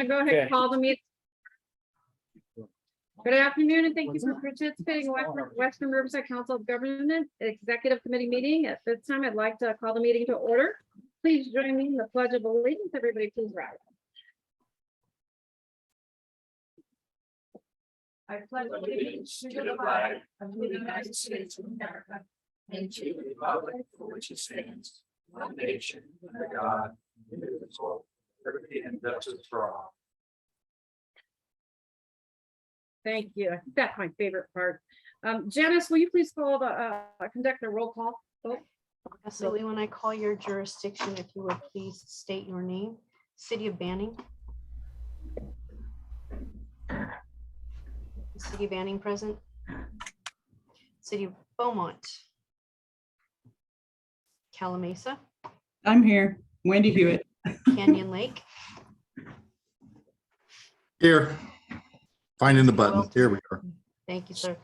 Go ahead and call the meeting. Good afternoon, and thank you for participating in Western Riverside Council of Government Executive Committee meeting. At this time, I'd like to call the meeting to order. Please join me in the Pledge of Allegiance. Everybody, please rise. I pledge allegiance to the flag of the United States of America and to the republic for which it stands, one nation, under God, indivisible, liberty and justice for all. Thank you. That's my favorite part. Janice, will you please call the conduct a roll call vote? Absolutely. When I call your jurisdiction, if you would please state your name. City of Banning. City of Banning present. City of Beaumont. Calamasa. I'm here. Wendy Hewitt. Canyon Lake. Here, finding the button. Here we are. Thank you, sir.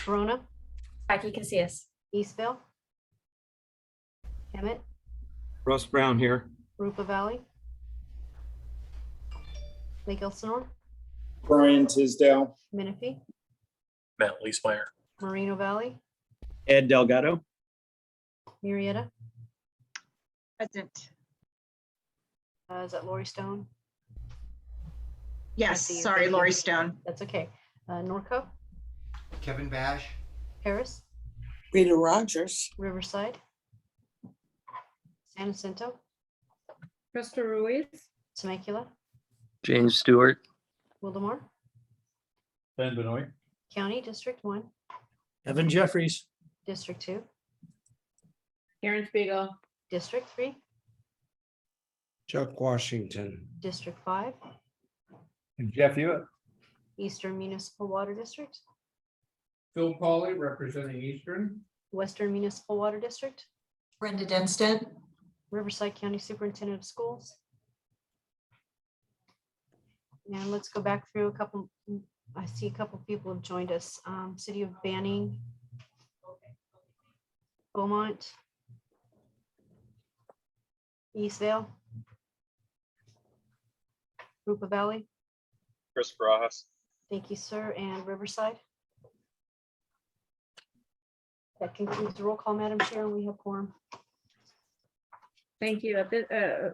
Verona. Becky Casillas. Eastville. Hemet. Russ Brown here. Rupa Valley. Lake Elsinore. Brian Tisdale. Menifee. Matt Leesmeyer. Moreno Valley. Ed Delgado. Murrieta. Present. Is that Lori Stone? Yes, see you. sorry, Lori Stone. That's okay. Norco. Kevin Bash. Harris. Rita Rogers. Riverside. San Jacinto. Krista Ruiz. Temecula. James Stewart. Wildemore. Ben Benoit. County District 1. Evan Jeffries. District 2. Karen Spiegel. District 3. Chuck Washington. District 5. And Jeff Hewitt. Eastern Municipal Water District. Phil Pauley representing Eastern. Western Municipal Water District. Brenda Denstead. Riverside County Superintendent of Schools. And let's go back through a couple. I see a couple people have joined us. City of Banning. Beaumont. Eastvale. Rupa Valley. Chris Ross. Thank you, sir. And Riverside. That concludes the roll call, Madam Chair, and we have quorum. Thank you.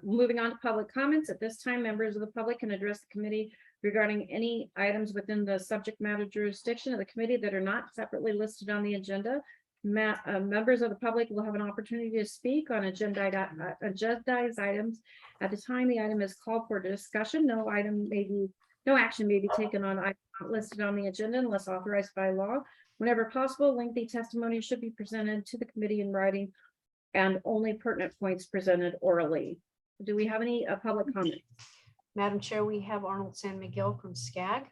Moving on to public comments. At this time, members of the public can address the committee regarding any items within the subject matter jurisdiction of the committee that are not separately listed on the agenda. Members of the public will have an opportunity to speak on agendized items at the time the item is called for discussion. No action may be taken on items not listed on the agenda unless authorized by law. Whenever possible, lengthy testimony should be presented to the committee in writing and only pertinent points presented orally. Do we have any public comment? Madam Chair, we have Arnold San Miguel from SCAG.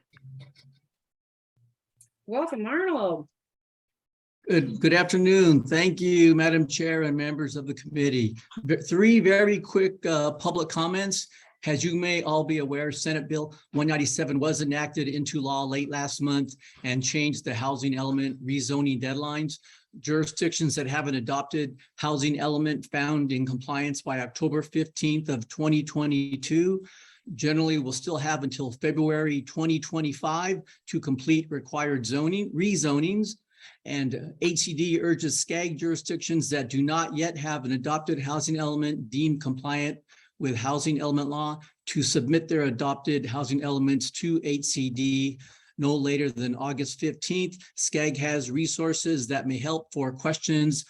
Welcome, Arnold. Good afternoon. Thank you, Madam Chair and members of the committee. Three very quick public comments. As you may all be aware, Senate Bill 197 was enacted into law late last month and changed the housing element rezoning deadlines. Jurisdictions that haven't adopted housing element found in compliance by October 15th of 2022 generally will still have until February 2025 to complete required rezonings. And HCD urges SCAG jurisdictions that do not yet have an adopted housing element deemed compliant with housing element law to submit their adopted housing elements to HCD no later than August 15th. SCAG has resources that may help. For questions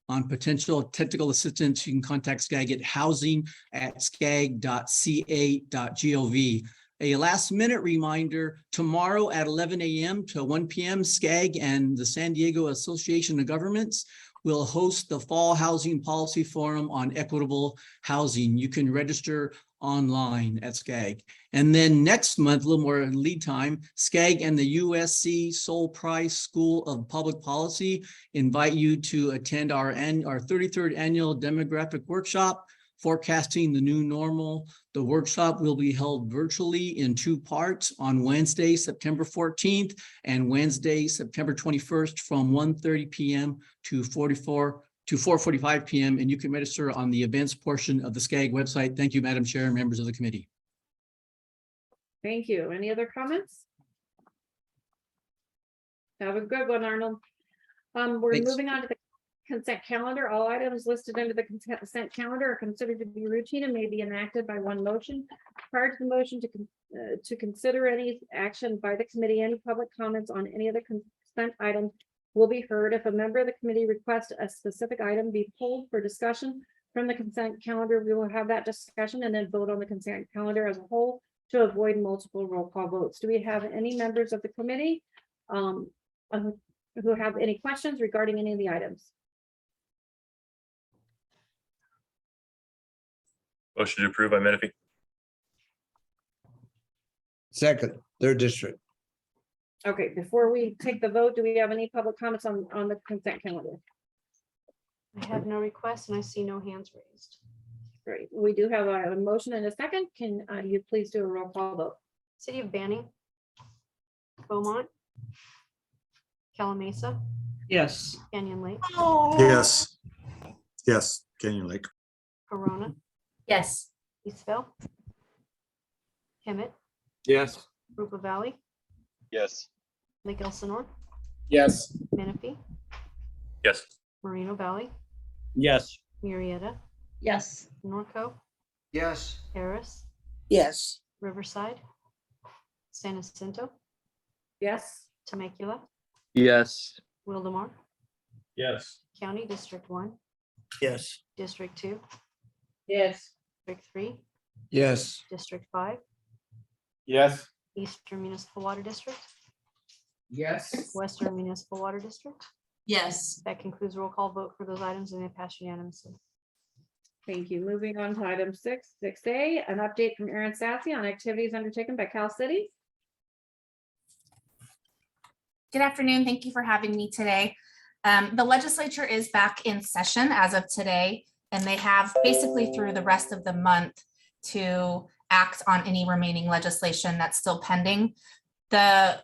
on potential technical assistance, you can contact SCAG at housing@scag.ca.gov. A last minute reminder, tomorrow at 11 a.m. to 1 p.m., SCAG and the San Diego Association of Governments will host the Fall Housing Policy Forum on Equitable Housing. You can register online at SCAG. And then next month, a little more lead time, SCAG and the USC Sol Price School of Public Policy invite you to attend our 33rd annual demographic workshop, Forecasting the New Normal. The workshop will be held virtually in 2 parts on Wednesday, September 14th and Wednesday, September 21st from 1:30 p.m. to 4:45 p.m. And you can register on the events portion of the SCAG website. Thank you, Madam Chair and members of the committee. Thank you. Any other comments? Have a good one, Arnold. We're Thanks. moving on to the consent calendar. All items listed under the consent calendar are considered to be routine and may be enacted by one motion. Prior to the motion to consider any action by the committee, any public comments on any of the consent items will be heard. If a member of the committee requests a specific item be pulled for discussion from the consent calendar, we will have that discussion and then vote on the consent calendar as a whole to avoid multiple roll call votes. Do we have any members of the committee who have any questions regarding any of the items? Motion to approve by Menifee. Second, third district. Okay, before we take the vote, do we have any public comments on the consent calendar? I have no requests and I see no hands raised. Great. We do have a motion and a second. Can you please do a roll call vote? City of Banning. Beaumont. Calamasa, Yes. Canyon Lake, Yes. Yes, Canyon Lake. Corona, Yes. Eastville. Hemet, Yes. Rupa Valley, Yes. Lake Elsinore, Yes. Menifee, Yes. Moreno Valley, Yes. Murrieta, Yes. Norco, Yes. Harris, yes, Riverside, San Jacinto, Yes. Temecula, Yes. Wildemar, Yes. County District 1, Yes. District 2, Yes. District 3, Yes. District 5, Yes. Eastern Municipal Water District, Yes. Western Municipal Water District. Yes. That concludes roll call vote for those items and they pass unanimously. Thank you. Moving on to item 6A, an update from Aaron Sassy on activities undertaken by Cal City. Good afternoon. Thank you for having me today. The legislature is back in session as of today, and they have basically through the rest of the month to act on any remaining legislation that's still pending. The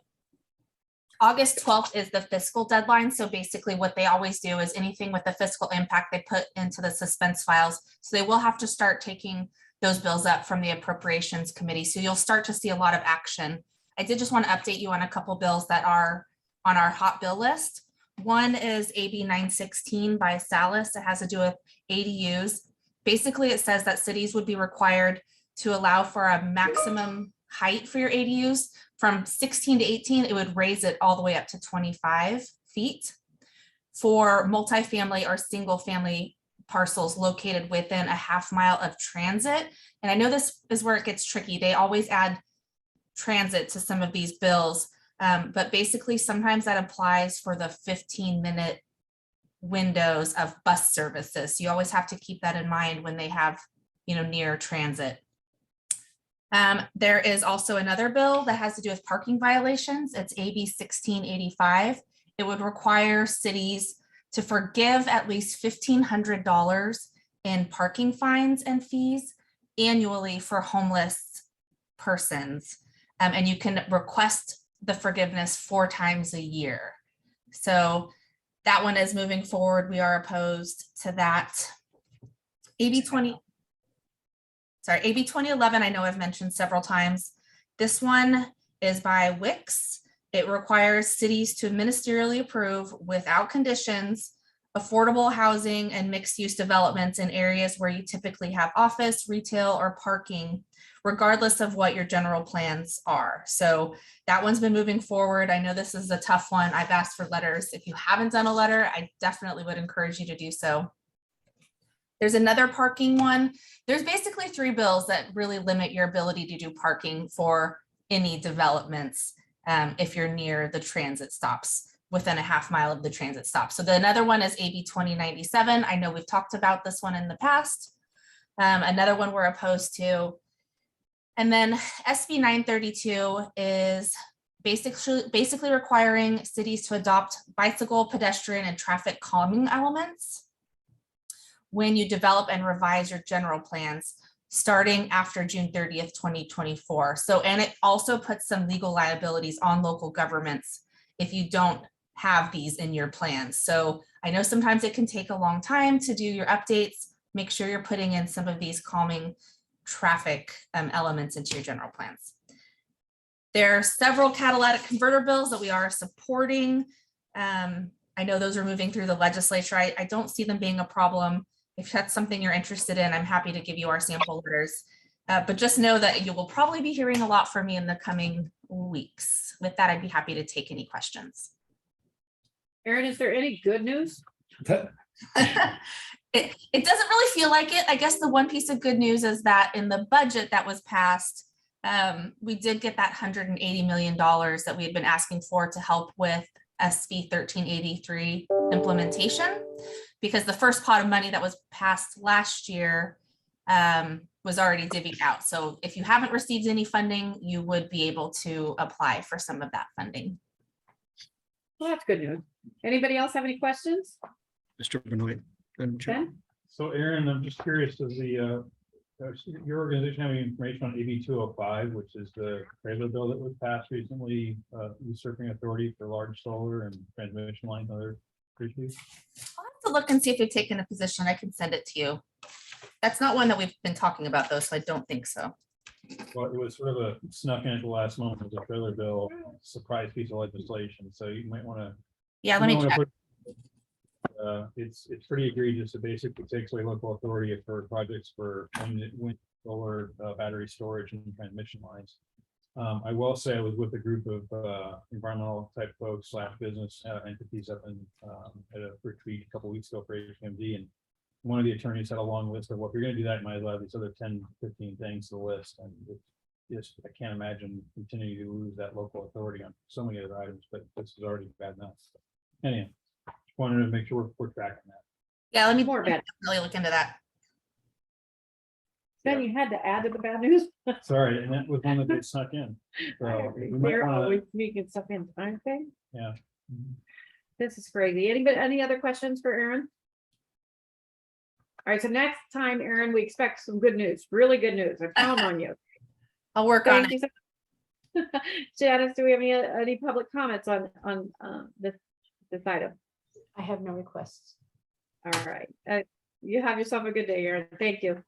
August 12th is the fiscal deadline. So basically what they always do is anything with the fiscal impact they put into the suspense files. So they will have to start taking those bills up from the Appropriations Committee. So you'll start to see a lot of action. I did just want to update you on a couple bills that are on our hot bill list. One is AB 916 by Salas. It has to do with ADUs. Basically, it says that cities would be required to allow for a maximum height for your ADUs. From 16 to 18, it would raise it all the way up to 25 feet for multifamily or single family parcels located within a half mile of transit. And I know this is where it gets tricky. They always add transit to some of these bills. But basically sometimes that applies for the 15-minute windows of bus services. So you always have to keep that in mind when they have, near transit. There is also another bill that has to do with parking violations. It's AB 1685. It would require cities to forgive at least $1,500 in parking fines and fees annually for homeless persons. And you can request the forgiveness 4 times a year. So that one is moving forward. We are opposed to that. AB 2011, I know I've mentioned several times. This one is by Wix. It requires cities to ministerially approve without conditions affordable housing and mixed use developments in areas where you typically have office, retail, or parking, regardless of what your general plans are. So that one's been moving forward. I know this is a tough one. I've asked for letters. If you haven't done a letter, I definitely would encourage you to do so. There's another parking one. There's basically 3 bills that really limit your ability to do parking for any developments if you're near the transit stops, within a half mile of the transit stop. So another one is AB 2097. I know we've talked about this one in the past. Another one we're opposed to. And then SB 932 is basically requiring cities to adopt bicycle, pedestrian, and traffic calming elements when you develop and revise your general plans starting after June 30th, 2024. So, and it also puts some legal liabilities on local governments if you don't have these in your plans. So I know sometimes it can take a long time to do your updates. Make sure you're putting in some of these calming traffic elements into your general plans. There are several catalytic converter bills that we are supporting. I know those are moving through the legislature. I don't see them being a problem. If that's something you're interested in, I'm happy to give you our sample letters. But just know that you will probably be hearing a lot from me in the coming weeks. With that, I'd be happy to take any questions. Erin, is there any good news? It doesn't really feel like it. I guess the one piece of good news is that in the budget that was passed, we did get that $180 million that we had been asking for to help with SB 1383 implementation, because the first pot of money that was passed last year was already divvied out. So if you haven't received any funding, you would be able to apply for some of that funding. Well, that's good news. Anybody else have any questions? Mr. Benoit. Madam Chair. Ben? So Aaron, I'm just curious, does your organization have any information on AB 205, which is the trailer bill that was passed recently, usurping authority for large solar and transmission lines and other issues? I'll have to look and see if they've taken a position. I can send it to you. That's not one that we've been talking about though, so I don't think so. Well, it was sort of a snuck in at the last moment as a trailer bill, surprise piece of legislation, so you might want to. Yeah, let me check. It's pretty egregious. It basically takes away local authority for projects for wind, solar, battery storage and transmission lines. I will say I was with a group of environmental type folks / business entities up in at a retreat a couple weeks ago for HMD, and one of the attorneys had a long list of, well, if you're going to do that, you might as well add these other 10, 15 things to the list. And just I can't imagine continuing to lose that local authority on so many other items, but this is already bad enough. Anyhow, just wanted to make sure we're tracking that. Yeah, let me More bad. really look into that. Ben, you had to add to the bad news. Sorry, and that was one that they snuck in. So we might They're wanna- always sneaking stuff in, aren't they? Yeah. This is crazy. Anybody, any other questions for Erin? All right, so next time, Erin, we expect some good news, really good news. I'm counting on you. I'll work on Thank it. you. Janice, do we have any public comments on this item? I have no requests. All right, you have yourself a good day, Erin. Thank you.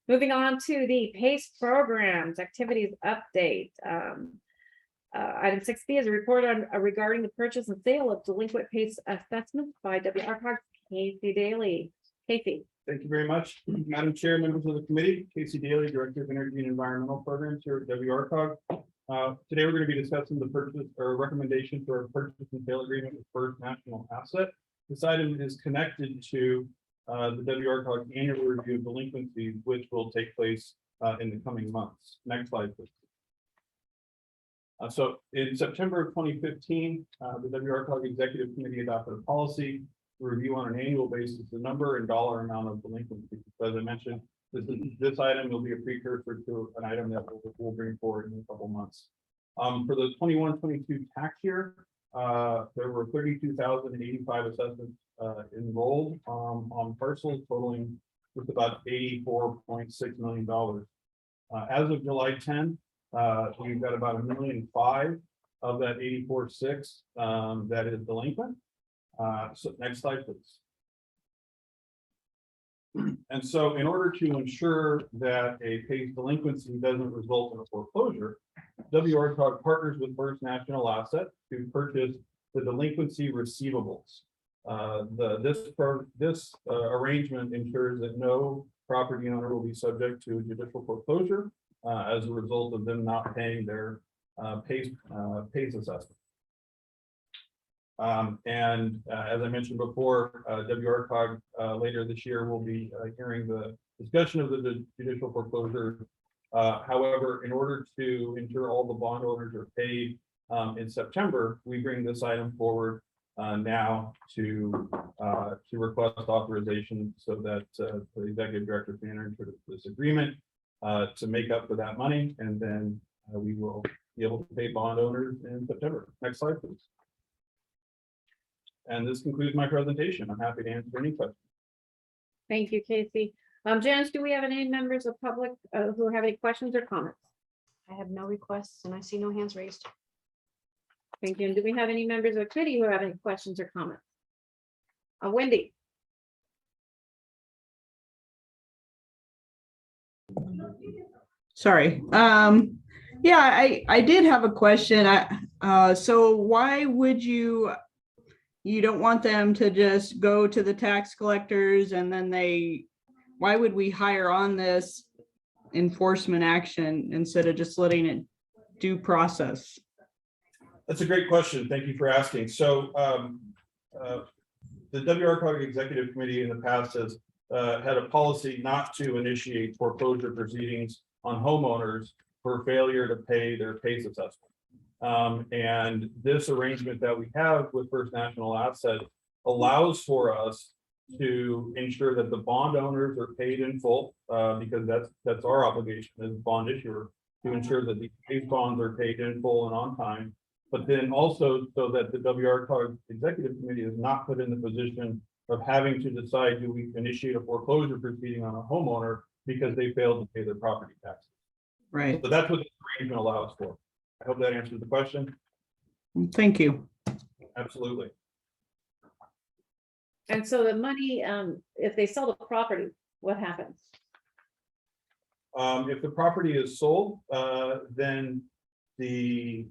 Moving on to the PACE programs activities update. Item 6B is a report on regarding the purchase and sale of delinquent PACE assessments by WRCOG. Casey Daly. Casey. Thank you very much, Madam Chair, members of the committee. Casey Daly, Director of Energy and Environmental Programs here at WRCOG. Today, we're going to be discussing the purchase or recommendation for a purchase and sale agreement with First National Asset. This item is connected to the WRCOG annual review of delinquencies, which will take place in the coming months. Next slide, please. So in September of 2015, the WRCOG Executive Committee adopted a policy to review on an annual basis the number and dollar amount of delinquencies. As I mentioned, this item will be a precursor to an item that we'll bring forward in a couple months. For the 21-22 tax year, there were 32,085 assessments enrolled on parcels totaling with about $84.6 million. As of July 10, we've got about 1.5 million of that 84.6 that is delinquent. So next slide, please. And so in order to ensure that a PACE delinquency doesn't result in a foreclosure, WRCOG partners with First National Asset to purchase the delinquency receivables. This arrangement ensures that no property owner will be subject to judicial foreclosure as a result of them not paying their PACE assessment. As I mentioned before, WRCOG later this year will be hearing the discussion of the judicial foreclosure. However, in order to ensure all the bond owners are paid in September, we bring this item forward now to request authorization so that the executive director can enter into this agreement to make up for that money, and then we will be able to pay bond owners in September. Next slide, please. And this concludes my presentation. I'm happy to answer any questions. Thank you, Casey. Janice, do we have any members of public who have any questions or comments? I have no requests and I see no hands raised. Thank you. And do we have any members of the committee who have any questions or comments? Wendy. Sorry. Yeah, I did have a question. So why would you don't want them to just go to the tax collectors and then why would we hire on this enforcement action instead of just letting it due process? That's a great question. Thank you for asking. So the WRCOG Executive Committee in the past has had a policy not to initiate foreclosure proceedings on homeowners for failure to pay their PACE assessment. And this arrangement that we have with First National Asset allows for us to ensure that the bond owners are paid in full, because that's our obligation as bond issuer, to ensure that the PACE bonds are paid in full and on time. But then also so that the WRCOG Executive Committee is not put in the position of having to decide, do we initiate a foreclosure proceeding on a homeowner because they failed to pay their property taxes? Right. So that's what this arrangement allows for. I hope that answers the question. Thank you. Absolutely. And so the money, if they sell the property, what happens? If the property is sold, then the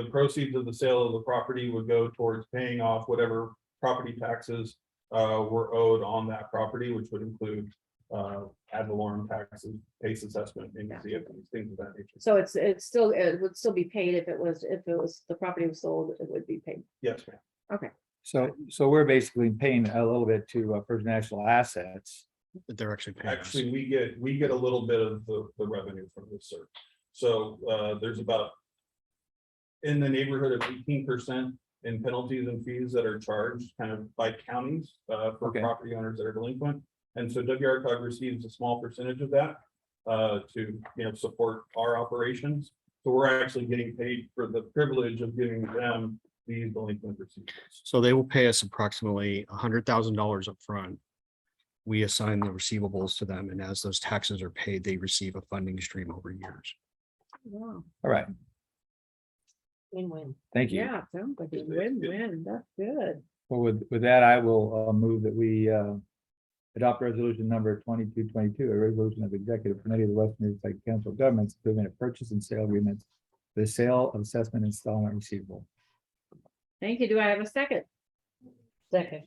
proceeds of the sale of the property would go towards paying off whatever property taxes were owed on that property, which would include ad valorem taxes, PACE assessment, things of that nature. So it would still be paid if it was the property was sold, it would be paid. Yes, ma'am. Okay. So we're basically paying a little bit to First National Assets. That they're actually paying us. Actually, we get a little bit of the revenue from this service. So there's about in the neighborhood of 18% in penalties and fees that are charged kind of by counties for property owners that are delinquent. And so WRCOG receives a small percentage of that to support our operations. So we're actually getting paid for the privilege of giving them these delinquent receivables. So they will pay us approximately $100,000 up front. We assign the receivables to them, and as those taxes are paid, they receive a funding stream over years. Wow. All right, Win-win. thank you. Yeah, sounds like a win-win. That's good. Well, with that, I will move that we adopt resolution number 2222, a resolution of the Executive Committee of the Western New York Council of Governments approving a purchase and sale agreement for the sale of assessment installment receivable. Thank you. Do I have a second? Second.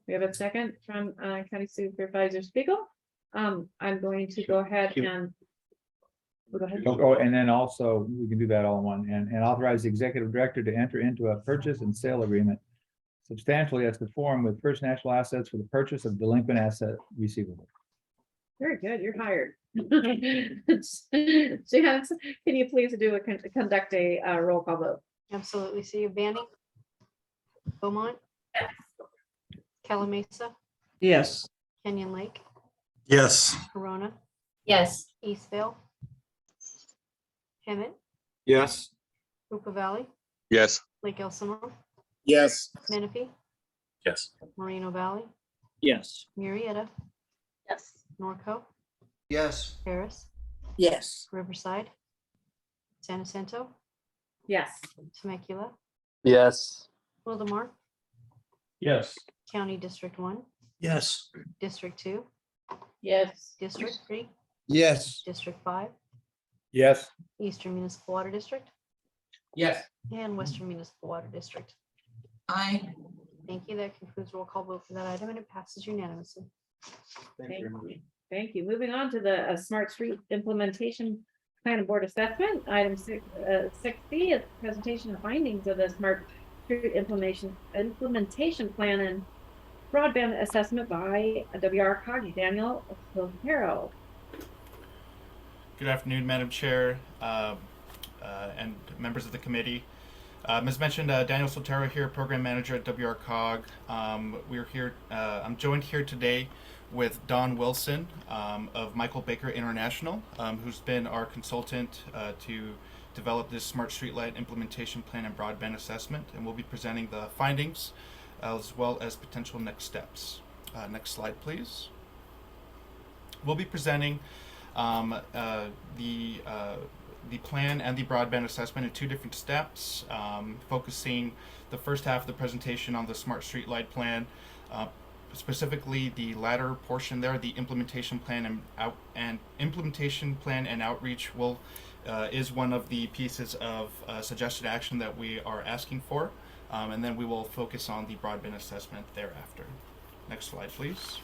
We have a second from County Supervisor Spiegel. I'm going to go ahead and go ahead. Oh, and then also, we can do that all in one, and authorize the executive director to enter into a purchase and sale agreement substantially as performed with First National Assets for the purchase of delinquent asset receivable. Very good. You're hired. Janice, can you please conduct a roll call vote? Absolutely. City of Banning. Beaumont. Calamasa. Yes. Kenyon Lake. Yes. Corona. Yes. Eastvale. Hemet. Yes. Rupa Valley. Yes. Lake Elsinore. Yes. Menifee. Yes. Moreno Valley. Yes. Murrieta. Yes. Norco. Yes. Harris. Yes. Riverside. San Jacinto. Yes. Temecula. Yes. Wildemar. Yes. County District 1. Yes. District 2. Yes. District 3. Yes. District 5. Yes. Eastern Municipal Water District. Yes. And Western Municipal Water District. Aye. Thank you. That concludes roll call vote for that item, and it passes unanimously. Thank you. Thank you. Moving on to the Smart Street Implementation Plan and Board Assessment. Item 6B is presentation of findings of the Smart Street Implementation Plan and Broadband Assessment by WRCOG. Daniel Silvero. Good afternoon, Madam Chair and members of the committee. As mentioned, Daniel Sotero here, Program Manager at WRCOG. We're here. I'm joined here today with Don Wilson of Michael Baker International, who's been our consultant to develop this Smart Streetlight Implementation Plan and Broadband Assessment, and we'll be presenting the findings as well as potential next steps. Next slide, please. We'll be presenting the plan and the broadband assessment in two different steps, focusing the first half of the presentation on the Smart Streetlight Plan, specifically the latter portion there, the implementation plan and implementation plan and outreach will is one of the pieces of suggested action that we are asking for. And then we will focus on the broadband assessment thereafter. Next slide, please.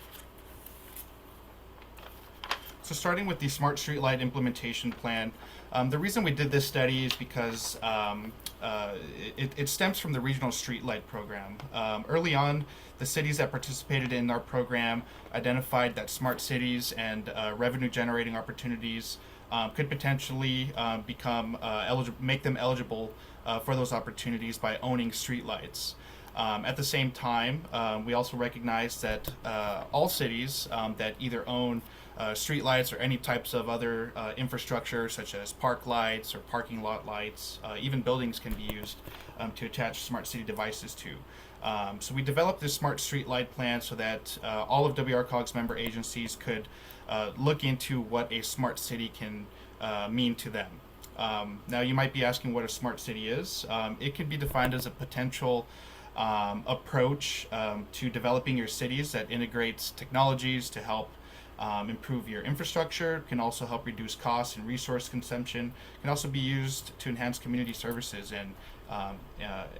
So starting with the Smart Streetlight Implementation Plan, the reason we did this study is because it stems from the Regional Streetlight Program. Early on, the cities that participated in our program identified that smart cities and revenue generating opportunities could potentially make them eligible for those opportunities by owning streetlights. At the same time, we also recognize that all cities that either own streetlights or any types of other infrastructure such as park lights or parking lot lights, even buildings can be used to attach smart city devices to. So we developed this smart streetlight plan so that all of WRCOG's member agencies could look into what a smart city can mean to them. Now you might be asking what a smart city is. It can be defined as a potential approach to developing your cities that integrates technologies to help improve your infrastructure, can also help reduce costs and resource consumption, can also be used to enhance community services and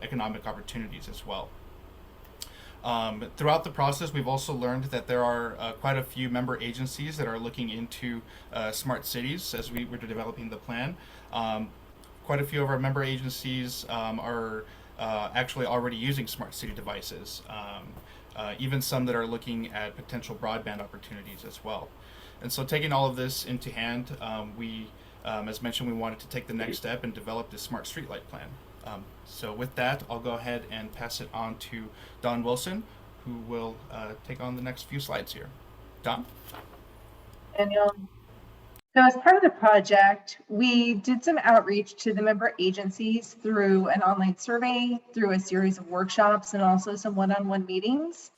economic opportunities as well. Throughout the process, we've also learned that there are quite a few member agencies that are looking into smart cities as we were developing the plan. Quite a few of our member agencies are actually already using smart city devices, even some that are looking at potential broadband opportunities as well. And so taking all of this into hand, we, as mentioned, we wanted to take the next step and develop this smart streetlight plan. So with that, I'll go ahead and pass it on to Don Wilson, who will take on the next few slides here. Don? Daniel. So as part of the project, we did some outreach to the member agencies through an online survey, through a series of workshops, and also some one-on-one meetings.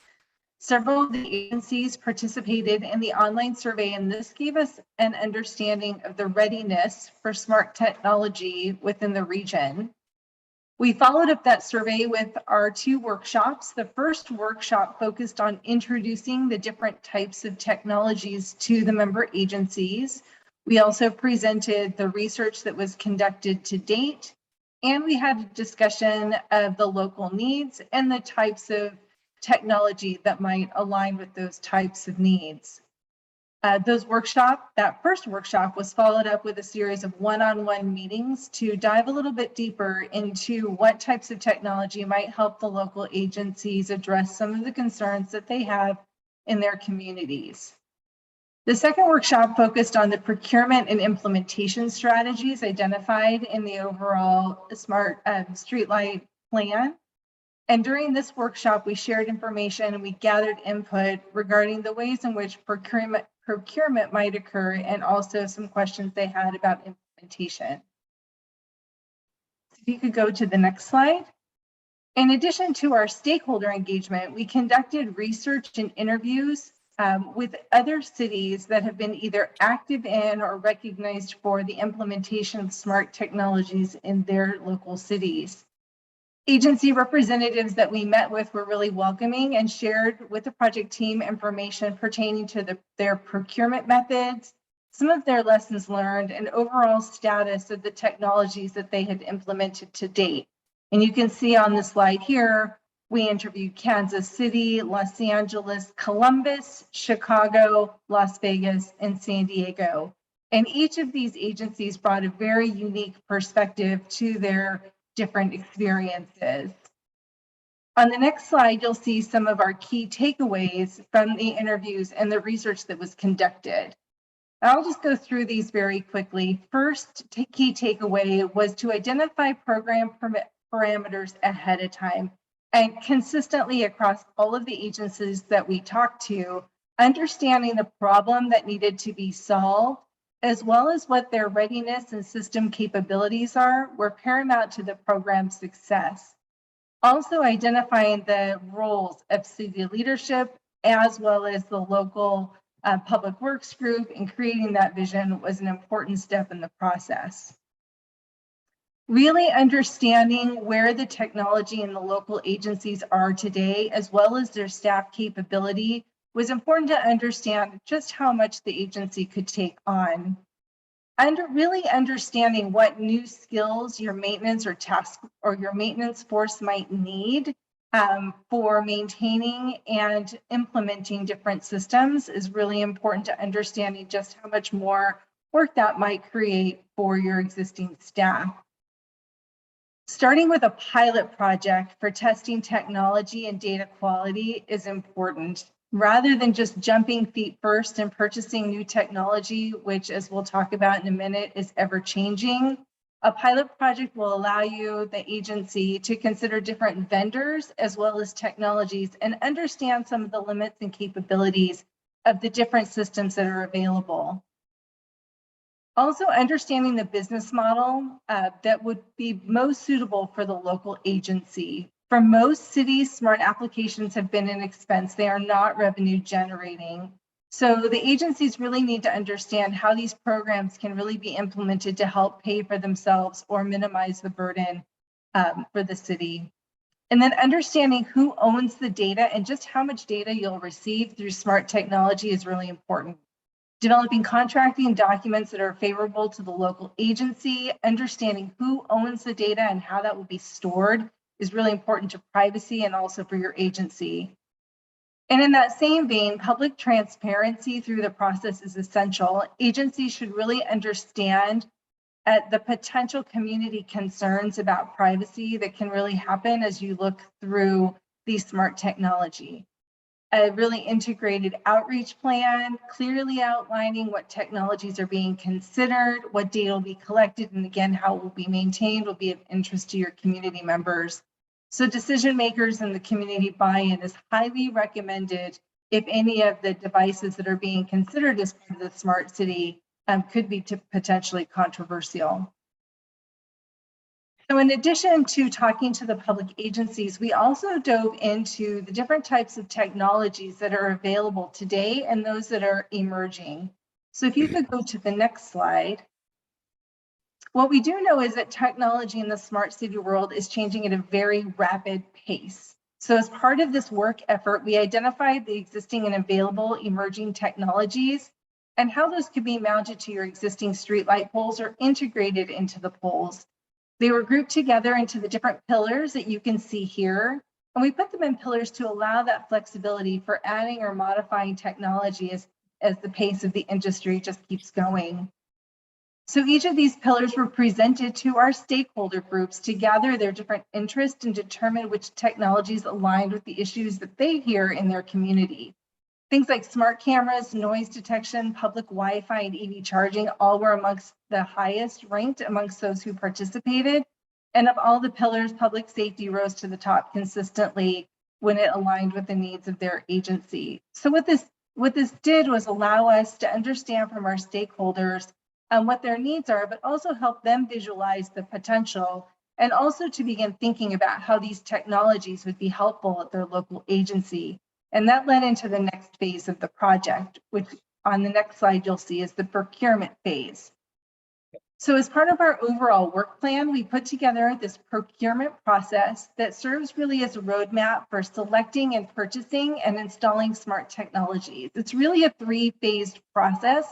Several of the agencies participated in the online survey, and this gave us an understanding of the readiness for smart technology within the region. We followed up that survey with our 2 workshops. The first workshop focused on introducing the different types of technologies to the member agencies. We also presented the research that was conducted to date, and we had a discussion of the local needs and the types of technology that might align with those types of needs. That first workshop was followed up with a series of one-on-one meetings to dive a little bit deeper into what types of technology might help the local agencies address some of the concerns that they have in their communities. The second workshop focused on the procurement and implementation strategies identified in the overall smart streetlight plan. And during this workshop, we shared information and we gathered input regarding the ways in which procurement might occur, and also some questions they had about implementation. So if you could go to the next slide. In addition to our stakeholder engagement, we conducted research and interviews with other cities that have been either active in or recognized for the implementation of smart technologies in their local cities. Agency representatives that we met with were really welcoming and shared with the project team information pertaining to their procurement methods, some of their lessons learned, and overall status of the technologies that they had implemented to date. And you can see on the slide here, we interviewed Kansas City, Los Angeles, Columbus, Chicago, Las Vegas, and San Diego. And each of these agencies brought a very unique perspective to their different experiences. On the next slide, you'll see some of our key takeaways from the interviews and the research that was conducted. I'll just go through these very quickly. First key takeaway was to identify program parameters ahead of time and consistently across all of the agencies that we talked to, understanding the problem that needed to be solved, as well as what their readiness and system capabilities are, were paramount to the program's success. Also identifying the roles of city leadership, as well as the local public works group, and creating that vision was an important step in the process. Really understanding where the technology and the local agencies are today, as well as their staff capability, was important to understand just how much the agency could take on. really understanding what new skills your maintenance or task or your maintenance force might need for maintaining and implementing different systems is really important to understanding just how much more work that might create for your existing staff. Starting with a pilot project for testing technology and data quality is important. Rather than just jumping feet first and purchasing new technology, which, as we'll talk about in a minute, is ever changing, a pilot project will allow you, the agency, to consider different vendors as well as technologies and understand some of the limits and capabilities of the different systems that are available. Also, understanding the business model that would be most suitable for the local agency. For most cities, smart applications have been an expense. They are not revenue generating. So the agencies really need to understand how these programs can really be implemented to help pay for themselves or minimize the burden for the city. And then understanding who owns the data and just how much data you'll receive through smart technology is really important. Developing contracting documents that are favorable to the local agency, understanding who owns the data and how that will be stored is really important to privacy and also for your agency. And in that same vein, public transparency through the process is essential. Agencies should really understand the potential community concerns about privacy that can really happen as you look through these smart technology. A really integrated outreach plan, clearly outlining what technologies are being considered, what data will be collected, and again, how it will be maintained will be of interest to your community members. So decision makers and the community buy-in is highly recommended if any of the devices that are being considered as part of the smart city could be potentially controversial. So in addition to talking to the public agencies, we also dove into the different types of technologies that are available today and those that are emerging. So if you could go to the next slide. What we do know is that technology in the smart city world is changing at a very rapid pace. So as part of this work effort, we identified the existing and available emerging technologies and how those could be mounted to your existing street light poles or integrated into the poles. They were grouped together into the different pillars that you can see here. And we put them in pillars to allow that flexibility for adding or modifying technology as the pace of the industry just keeps going. So each of these pillars were presented to our stakeholder groups to gather their different interests and determine which technologies aligned with the issues that they hear in their community. Things like smart cameras, noise detection, public Wi-Fi, and EV charging all were amongst the highest ranked amongst those who participated. And of all the pillars, public safety rose to the top consistently when it aligned with the needs of their agency. So what this did was allow us to understand from our stakeholders what their needs are, but also help them visualize the potential and also to begin thinking about how these technologies would be helpful at their local agency. And that led into the next phase of the project, which on the next slide you'll see is the procurement phase. So as part of our overall work plan, we put together this procurement process that serves really as a roadmap for selecting and purchasing and installing smart technologies. It's really a three-phased process,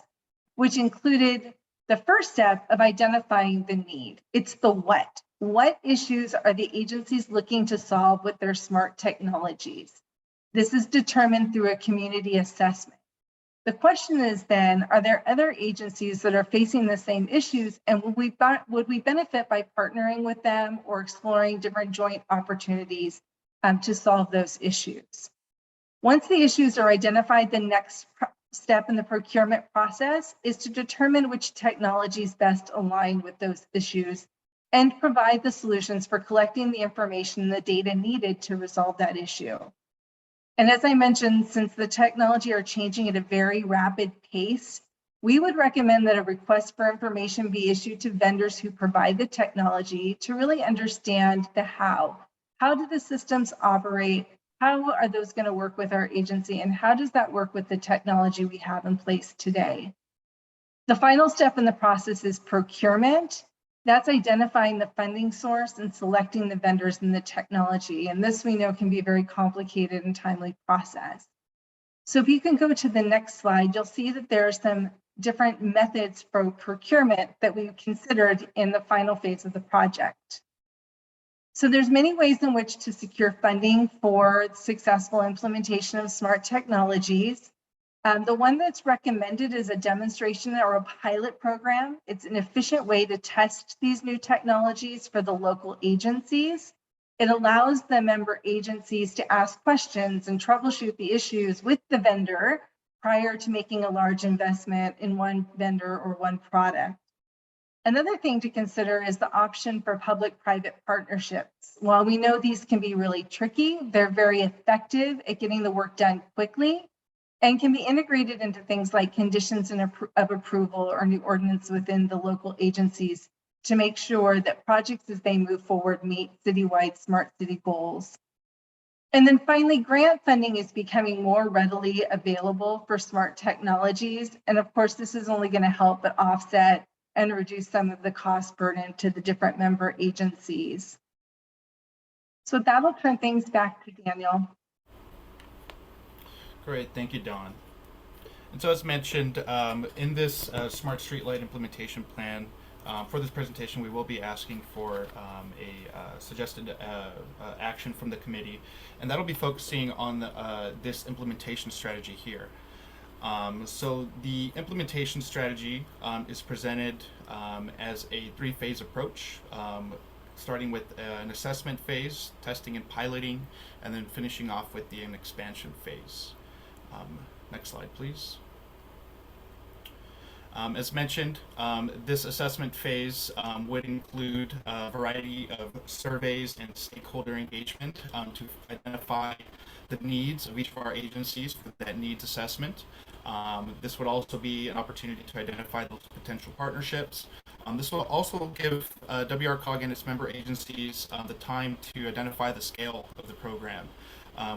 which included the first step of identifying the need. It's the what. What issues are the agencies looking to solve with their smart technologies? This is determined through a community assessment. The question is then, are there other agencies that are facing the same issues, and would we benefit by partnering with them or exploring different joint opportunities to solve those issues? Once the issues are identified, the next step in the procurement process is to determine which technologies best align with those issues and provide the solutions for collecting the information and the data needed to resolve that issue. And as I mentioned, since the technology are changing at a very rapid pace, we would recommend that a request for information be issued to vendors who provide the technology to really understand the how. How do the systems operate? How are those going to work with our agency? And how does that work with the technology we have in place today? The final step in the process is procurement. That's identifying the funding source and selecting the vendors and the technology. And this we know can be a very complicated and timely process. So if you can go to the next slide, you'll see that there are some different methods for procurement that we considered in the final phase of the project. So there's many ways in which to secure funding for successful implementation of smart technologies. The one that's recommended is a demonstration or a pilot program. It's an efficient way to test these new technologies for the local agencies. It allows the member agencies to ask questions and troubleshoot the issues with the vendor prior to making a large investment in one vendor or one product. Another thing to consider is the option for public-private partnerships. While we know these can be really tricky, they're very effective at getting the work done quickly and can be integrated into things like conditions of approval or new ordinance within the local agencies to make sure that projects as they move forward meet citywide smart city goals. And then finally, grant funding is becoming more readily available for smart technologies. And of course, this is only going to help but offset and reduce some of the cost burden to the different member agencies. So that'll turn things back to Daniel. Great, thank you, Dawn. And so as mentioned, in this Smart Streetlight Implementation Plan, for this presentation, we will be asking for a suggested action from the committee, and that'll be focusing on this implementation strategy here. So the implementation strategy is presented as a three-phase approach, starting with an assessment phase, testing and piloting, and then finishing off with an expansion phase. Next slide, please. As mentioned, this assessment phase would include a variety of surveys and stakeholder engagement to identify the needs of each of our agencies for that needs assessment. This would also be an opportunity to identify those potential partnerships. This will also give WRCOG and its member agencies the time to identify the scale of the program,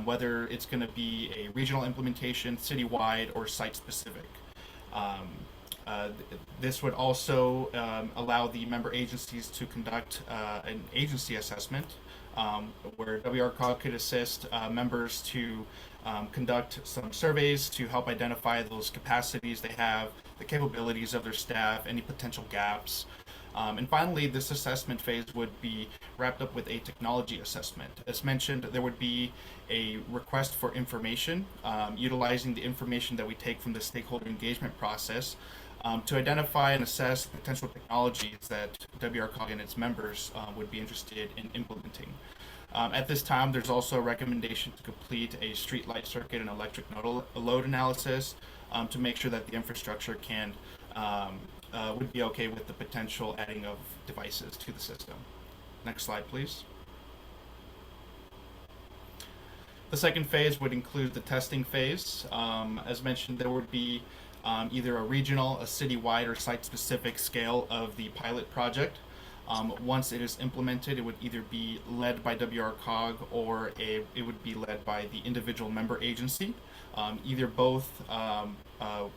whether it's going to be a regional implementation, citywide, or site-specific. This would also allow the member agencies to conduct an agency assessment where WRCOG could assist members to conduct some surveys to help identify those capacities they have, the capabilities of their staff, any potential gaps. And finally, this assessment phase would be wrapped up with a technology assessment. As mentioned, there would be a request for information, utilizing the information that we take from the stakeholder engagement process to identify and assess potential technologies that WRCOG and its members would be interested in implementing. At this time, there's also a recommendation to complete a streetlight circuit and electric load analysis to make sure that the infrastructure can would be okay with the potential adding of devices to the system. Next slide, please. The second phase would include the testing phase. As mentioned, there would be either a regional, a citywide, or site-specific scale of the pilot project. Once it is implemented, it would either be led by WRCOG or it would be led by the individual member agency. Either both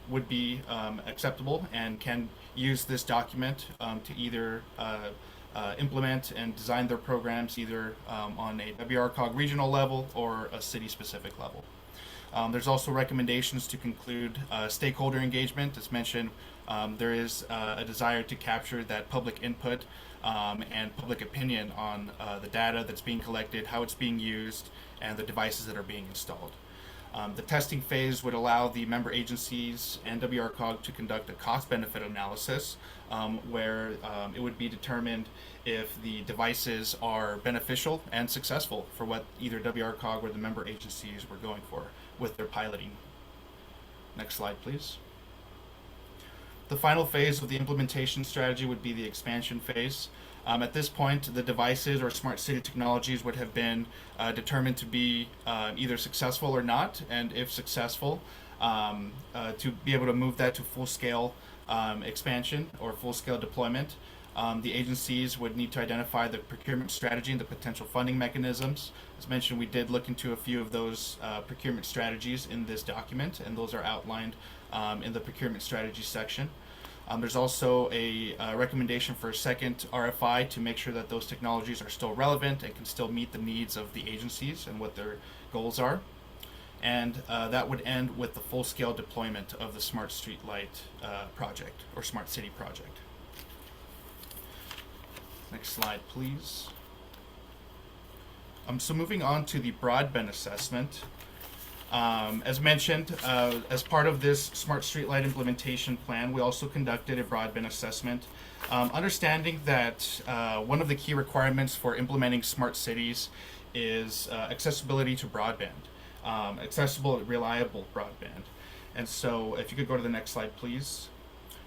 would be acceptable and can use this document to either implement and design their programs either on a WRCOG regional level or a city-specific level. There's also recommendations to conclude stakeholder engagement. As mentioned, there is a desire to capture that public input and public opinion on the data that's being collected, how it's being used, and the devices that are being installed. The testing phase would allow the member agencies and WRCOG to conduct a cost-benefit analysis where it would be determined if the devices are beneficial and successful for what either WRCOG or the member agencies were going for with their piloting. Next slide, please. The final phase of the implementation strategy would be the expansion phase. At this point, the devices or smart city technologies would have been determined to be either successful or not, and if successful, to be able to move that to full-scale expansion or full-scale deployment. The agencies would need to identify the procurement strategy and the potential funding mechanisms. As mentioned, we did look into a few of those procurement strategies in this document, and those are outlined in the procurement strategy section. There's also a recommendation for a second RFI to make sure that those technologies are still relevant and can still meet the needs of the agencies and what their goals are. And that would end with the full-scale deployment of the Smart Street Light project or Smart City project. Next slide, please. So moving on to the broadband assessment. As mentioned, as part of this Smart Streetlight implementation plan, we also conducted a broadband assessment. Understanding that one of the key requirements for implementing smart cities is accessibility to broadband, accessible, reliable broadband. And so if you could go to the next slide, please.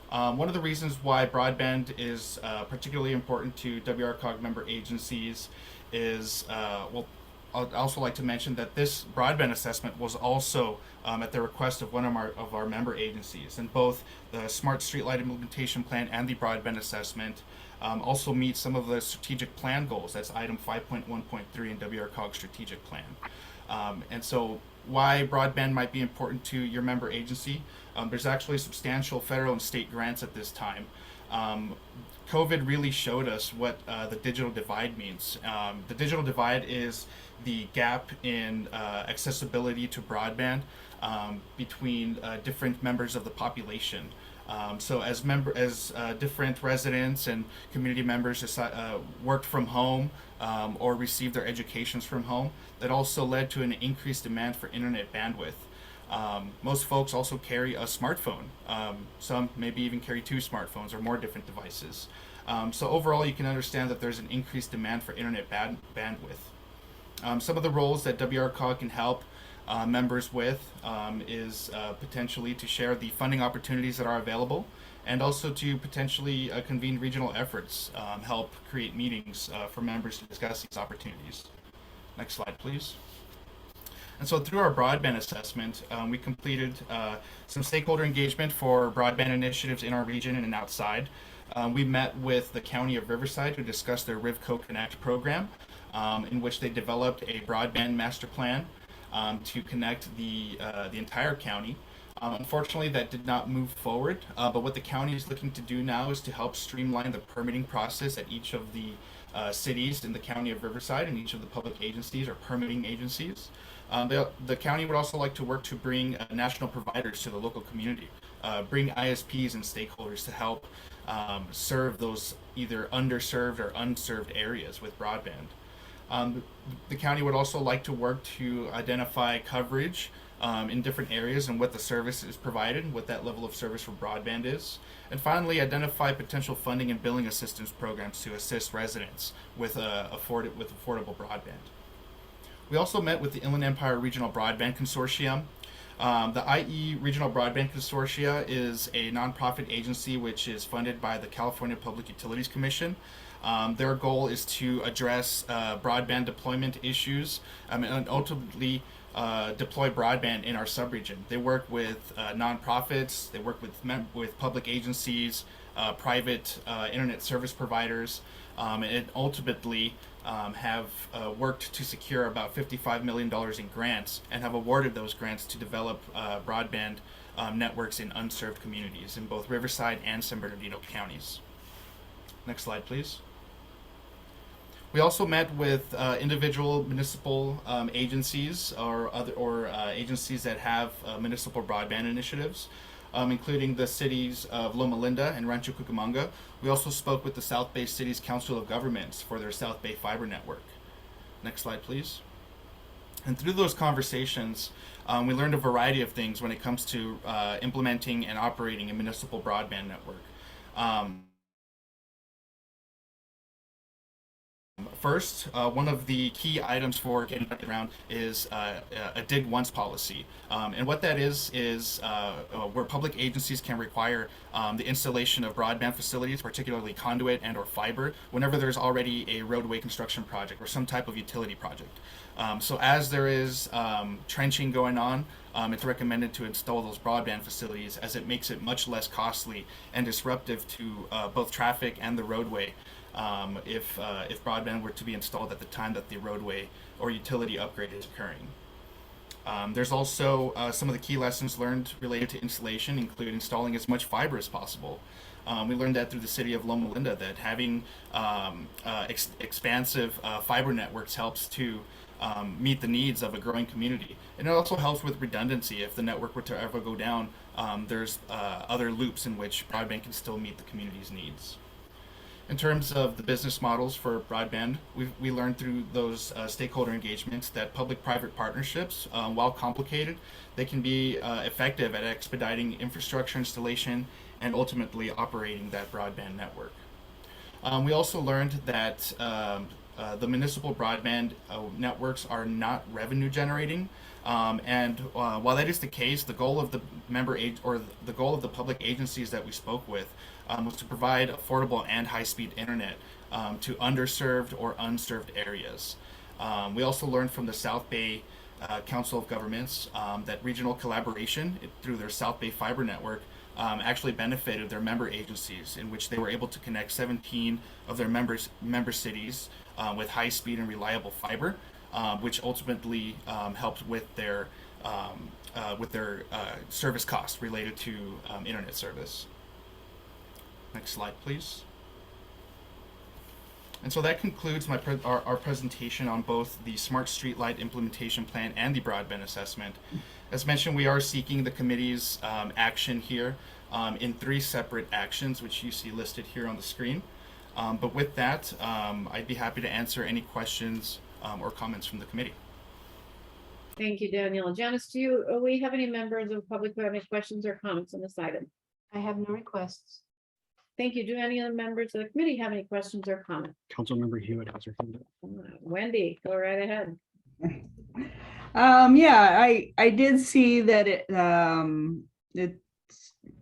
One of the reasons why broadband is particularly important to WRCOG member agencies is, well, I'd also like to mention that this broadband assessment was also at the request of one of our member agencies, and both the Smart Streetlight Implementation Plan and the broadband assessment also meet some of the strategic plan goals. That's item 5.1.3 in WRCOG strategic plan. And so why broadband might be important to your member agency, there's actually substantial federal and state grants at this time. COVID really showed us what the digital divide means. The digital divide is the gap in accessibility to broadband between different members of the population. So as different residents and community members worked from home or received their educations from home, that also led to an increased demand for internet bandwidth. Most folks also carry a smartphone. Some maybe even carry 2 smartphones or more different devices. So overall, you can understand that there's an increased demand for internet bandwidth. Some of the roles that WRCOG can help members with is potentially to share the funding opportunities that are available, and also to potentially convene regional efforts, help create meetings for members to discuss these opportunities. Next slide, please. And so through our broadband assessment, we completed some stakeholder engagement for broadband initiatives in our region and outside. We met with the County of Riverside to discuss their RivCo Connect program, in which they developed a broadband master plan to connect the entire county. Unfortunately, that did not move forward, but what the county is looking to do now is to help streamline the permitting process at each of the cities in the County of Riverside and each of the public agencies or permitting agencies. The county would also like to work to bring national providers to the local community, bring ISPs and stakeholders to help serve those either underserved or unserved areas with broadband. The county would also like to work to identify coverage in different areas and what the service is provided and what that level of service for broadband is. And finally, identify potential funding and billing assistance programs to assist residents with affordable broadband. We also met with the Inland Empire Regional Broadband Consortium. The IE Regional Broadband Consortia is a nonprofit agency which is funded by the California Public Utilities Commission. Their goal is to address broadband deployment issues and ultimately deploy broadband in our subregion. They work with nonprofits, they work with public agencies, private internet service providers, and ultimately have worked to secure about $55 million in grants and have awarded those grants to develop broadband networks in unserved communities in both Riverside and San Bernardino counties. Next slide, please. We also met with individual municipal agencies or agencies that have municipal broadband initiatives, including the cities of Loma Linda and Rancho Cucamonga. We also spoke with the South Bay Cities Council of Governments for their South Bay Fiber Network. Next slide, please. And through those conversations, we learned a variety of things when it comes to implementing and operating a municipal broadband network. First, one of the key items for getting around is a dig once policy. And what that is where public agencies can require the installation of broadband facilities, particularly conduit and or fiber, whenever there's already a roadway construction project or some type of utility project. So as there is trenching going on, it's recommended to install those broadband facilities as it makes it much less costly and disruptive to both traffic and the roadway. If broadband were to be installed at the time that the roadway or utility upgrade is occurring. There's also some of the key lessons learned related to installation, include installing as much fiber as possible. We learned that through the city of Loma Linda, that having expansive fiber networks helps to meet the needs of a growing community. And it also helps with redundancy. If the network were to ever go down, there's other loops in which broadband can still meet the community's needs. In terms of the business models for broadband, we learned through those stakeholder engagements that public-private partnerships, while complicated, they can be effective at expediting infrastructure installation and ultimately operating that broadband network. We also learned that the municipal broadband networks are not revenue generating. And while that is the case, the goal of the the goal of the public agencies that we spoke with was to provide affordable and high-speed internet to underserved or unserved areas. We also learned from the South Bay Council of Governments that regional collaboration through their South Bay Fiber Network actually benefited their member agencies, in which they were able to connect 17 of their member cities with high-speed and reliable fiber, which ultimately helped with their service costs related to internet service. Next slide, please. And so that concludes our presentation on both the Smart Streetlight Implementation Plan and the Broadband Assessment. As mentioned, we are seeking the committee's action here in 3 separate actions, which you see listed here on the screen. But with that, I'd be happy to answer any questions or comments from the committee. Thank you, Daniel. Janice, do we have any members of the public who have any questions or comments on this item? I have no requests. Thank you. Do any of the members of the committee have any questions or comments? Councilmember Hewitt has her hand up. Wendy, go right ahead. Yeah, I did see that it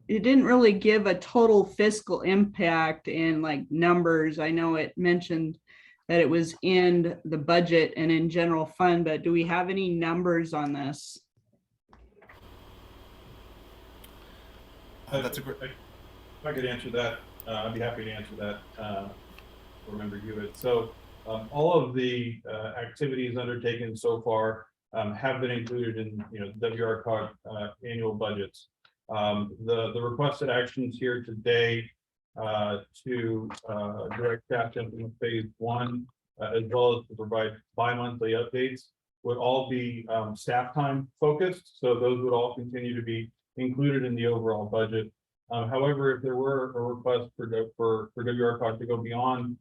didn't really give a total fiscal impact in like numbers. I know it mentioned that it was in the budget and in general fund, but do we have any numbers on this? That's a great. If I could answer that, I'd be happy to answer that, Member Hewitt. So all of the activities undertaken so far have been included in WRCOG annual budgets. The requested actions here today to direct staff to implement phase 1, as well as to provide bi-monthly updates, would all be staff time focused. So those would all continue to be included in the overall budget. However, if there were a request for WRCOG to go beyond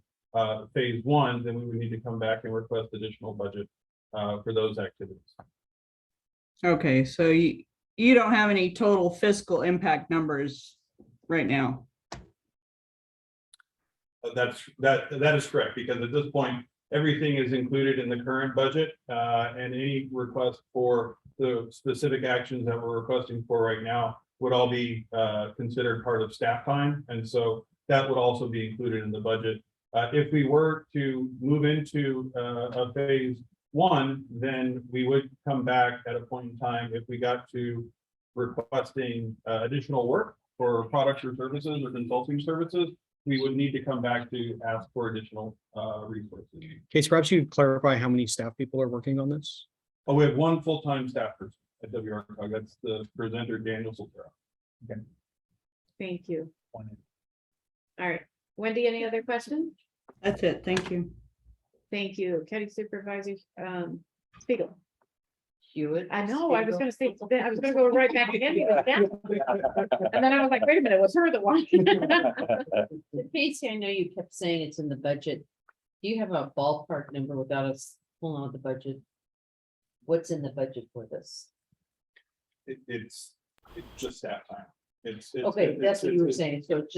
phase 1, then we would need to come back and request additional budget for those activities. Okay, so you don't have any total fiscal impact numbers right now. That is correct, because at this point, everything is included in the current budget, and any request for the specific actions that we're requesting for right now would all be considered part of staff time. And so that would also be included in the budget. If we were to move into a phase 1, then we would come back at a point in time if we got to requesting additional work for products or services or consulting services. We would need to come back to ask for additional resources. Case, perhaps you clarify how many staff people are working on this? Oh, we have 1 full-time staff person at WRCOG. That's the presenter, Daniel Soltero. Okay. Thank you. All right, Wendy, any other questions? That's it. Thank you. Thank you. County Supervisor Spiegel. Hewitt. I know, I was gonna say, I was gonna go right back again. And then I was like, wait a minute, it was her that won. Casey, I know you kept saying it's in the budget. Do you have a ballpark number without us pulling out the budget? What's in the budget for this? It's just staff time. It's Okay, that's what you were saying. So it's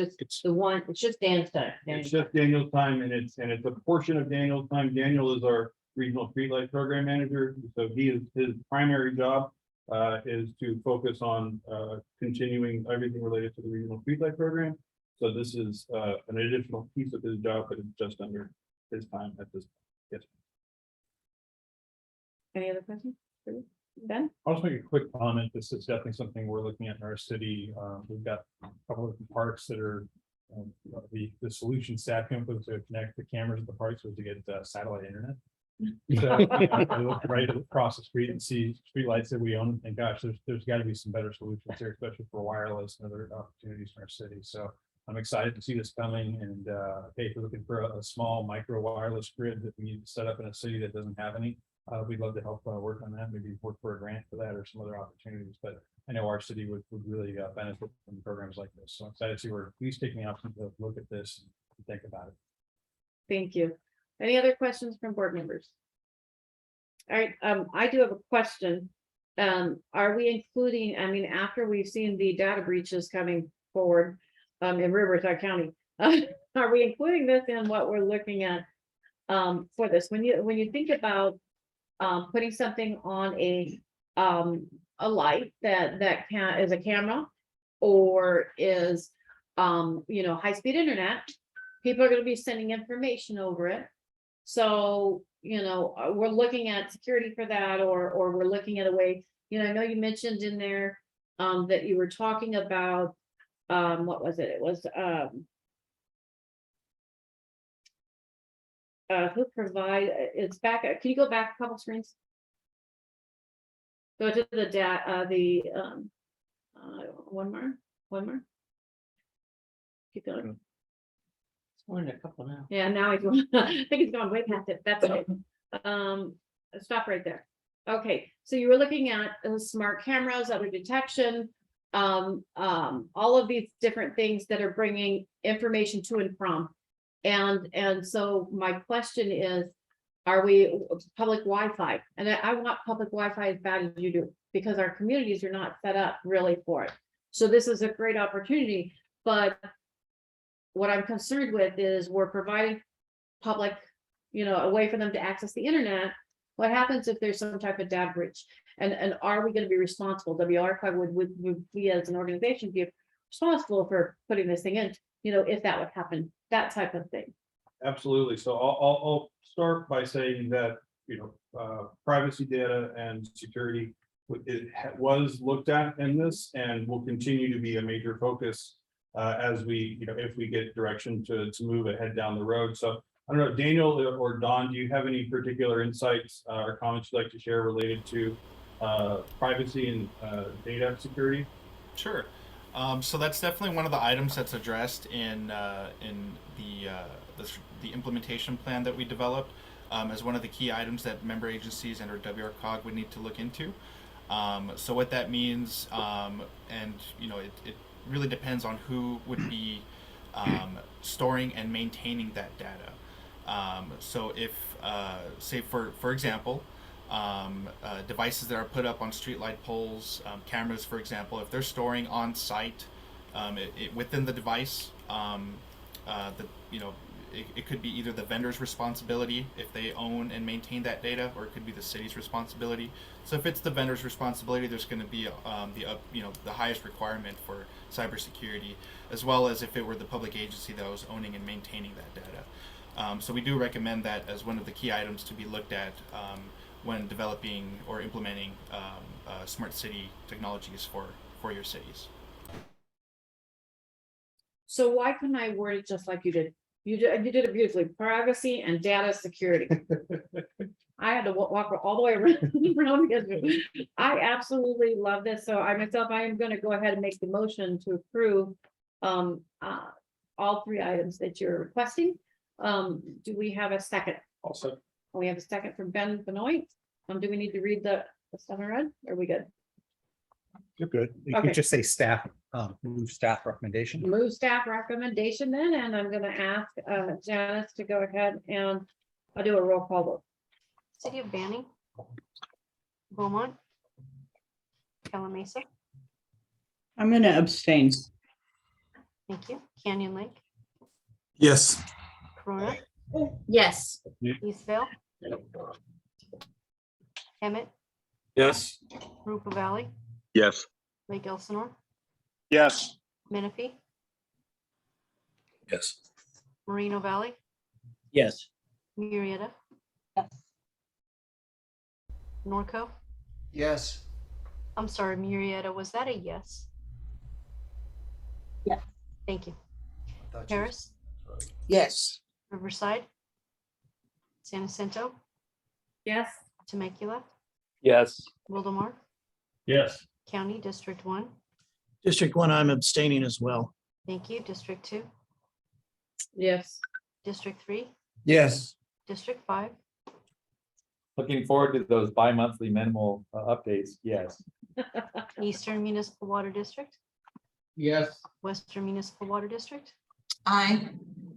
just Dan's time. It's just Daniel's time, and it's a portion of Daniel's time. Daniel is our regional streetlight program manager, so his primary job is to focus on continuing everything related to the regional streetlight program. So this is an additional piece of his job, but it's just under his time at this point. Yes. Any other questions? Ben? I'll just make a quick comment. This is definitely something we're looking at in our city. We've got a couple of parks that are the solution staff came up with to connect the cameras at the parks was to get satellite internet. So I look right across the street and see streetlights that we own, and gosh, there's got to be some better solutions here, especially for wireless and other opportunities in our city. So I'm excited to see this coming. And hey, if you're looking for a small micro wireless grid that we need to set up in a city that doesn't have any, we'd love to help work on that, maybe work for a grant for that or some other opportunities, but I know our city would really benefit from programs like this. So I'm excited to see we're at least taking the option to look at this and think about it. Thank you. Any other questions from board members? All right, I do have a question. Are we including, I mean, after we've seen the data breaches coming forward in Riverside County, are we including this in what we're looking at for this? When you think about putting something on a light that is a camera or is high-speed internet, people are going to be sending information over it. So, we're looking at security for that, or we're looking at a way, I know you mentioned in there that you were talking about, what was it? It was, who provide, it's back, can you go back a couple screens? Go to the one more. Keep going. More than a couple now. Yeah, now he's going, I think he's gone way past it. That's it. Stop right there. Okay, so you were looking at smart cameras, other detection, all of these different things that are bringing information to and from. And so my question is, are we public Wi-Fi? And I want public Wi-Fi as bad as you do, because our communities are not set up really for it. So this is a great opportunity, but what I'm concerned with is we're providing public, a way for them to access the internet. What happens if there's some type of data breach? And are we going to be responsible? WRCOG would we as an organization be responsible for putting this thing in, if that would happen, that type of thing. Absolutely. So I'll start by saying that, privacy data and security was looked at in this and will continue to be a major focus as we, if we get direction to move ahead down the road. So I don't know, Daniel or Don, do you have any particular insights or comments you'd like to share related to privacy and data security? Sure. So that's definitely one of the items that's addressed in the implementation plan that we developed as one of the key items that member agencies and or WRCOG would need to look into. So what that means, and it really depends on who would be storing and maintaining that data. So if, say for example, devices that are put up on streetlight poles, cameras, for example, if they're storing on site within the device, it could be either the vendor's responsibility if they own and maintain that data, or it could be the city's responsibility. So if it's the vendor's responsibility, there's going to be the highest requirement for cybersecurity, as well as if it were the public agency that was owning and maintaining that data. So we do recommend that as one of the key items to be looked at when developing or implementing smart city technologies for your cities. So why couldn't I word it just like you did? You did it beautifully. Privacy and data security. I had to walk all the way around because I absolutely love this. So I am going to go ahead and make the motion to approve all three items that you're requesting. Do we have a second? Also, We have a second from Ben Benoit. Do we need to read the stuff I read? Are we good? You're good. You Okay. can just say staff, move staff recommendation. Move staff recommendation then, and I'm going to ask Janice to go ahead and I'll do a roll call vote. City of Banning, Beaumont, Calamasa, I'm going to abstain. thank you, Canyon Lake, Yes. Corona, Yes. Eastvale, Emmett, Yes. Rupa Valley, Yes. Lake Elsinore, Yes. Menifee, Yes. Moreno Valley, Yes. Murrieta, Norco. Yes. I'm sorry, Murrieta, was that a yes? Yes. Thank you. Harris, Yes. Riverside, San Jacinto, Yes. Temecula, Yes. Wildemar, yes. County District 1. District 1, I'm abstaining as well. Thank you. District 2, Yes. District 3, Yes. District 5, Looking forward to those bi-monthly minimal updates. Yes. Eastern Municipal Water District, Yes. Western Municipal Water District. Aye.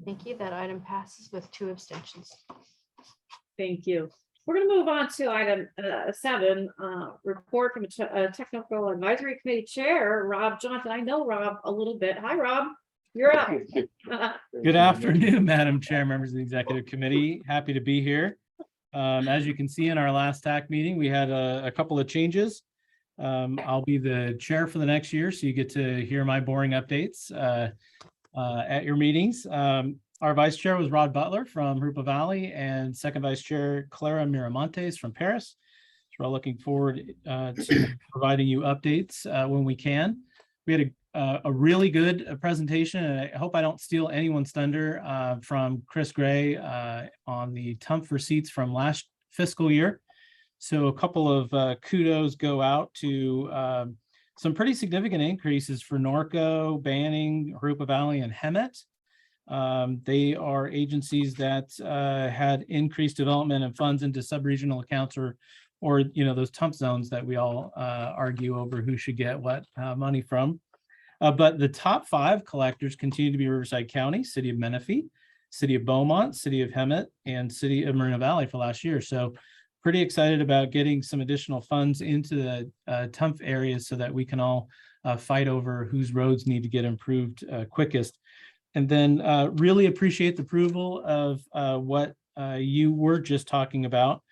Thank you. That item passes with 2 abstentions. Thank you. We're going to move on to item 7, report from Technical Advisory Committee Chair, Rob Johnson. I know Rob a little bit. Hi, Rob. You're up. Good afternoon, Madam Chair, members of the Executive Committee. Happy to be here. As you can see in our last TAC meeting, we had a couple of changes. I'll be the chair for the next year, so you get to hear my boring updates at your meetings. Our vice chair was Rod Butler from Rupa Valley, and second vice chair Clara Miramontes from Paris. So we're all looking forward to providing you updates when we can. We had a really good presentation, and I hope I don't steal anyone's thunder from Chris Gray on the TUMF receipts from last fiscal year. So a couple of kudos go out to some pretty significant increases for Norco, Banning, Rupa Valley, and Hemet. They are agencies that had increased development and funds into sub-regional accounts or those TUMP zones that we all argue over who should get what money from. But the top 5 collectors continue to be Riverside County, City of Menifee, City of Beaumont, City of Hemet, and City of Moreno Valley for last year. So pretty excited about getting some additional funds into the TUMP areas so that we can all fight over whose roads need to get improved quickest. And then really appreciate the approval of what you were just talking about.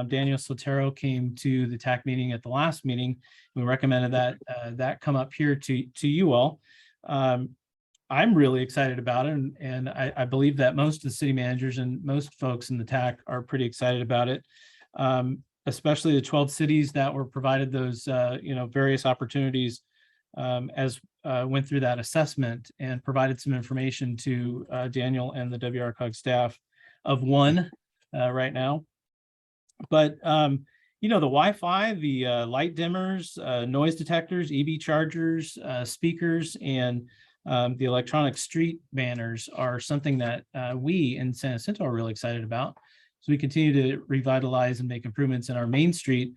Daniel Sotero came to the TAC meeting at the last meeting. We recommended that that come up here to you all. I'm really excited about it, and I believe that most of the city managers and most folks in the TAC are pretty excited about it, especially the 12 cities that were provided those various opportunities as went through that assessment and provided some information to Daniel and the WRCOG staff of one right now. But the Wi-Fi, the light dimmers, noise detectors, EV chargers, speakers, and the electronic street banners are something that we in San Jacinto are really excited about. So we continue to revitalize and make improvements in our main street,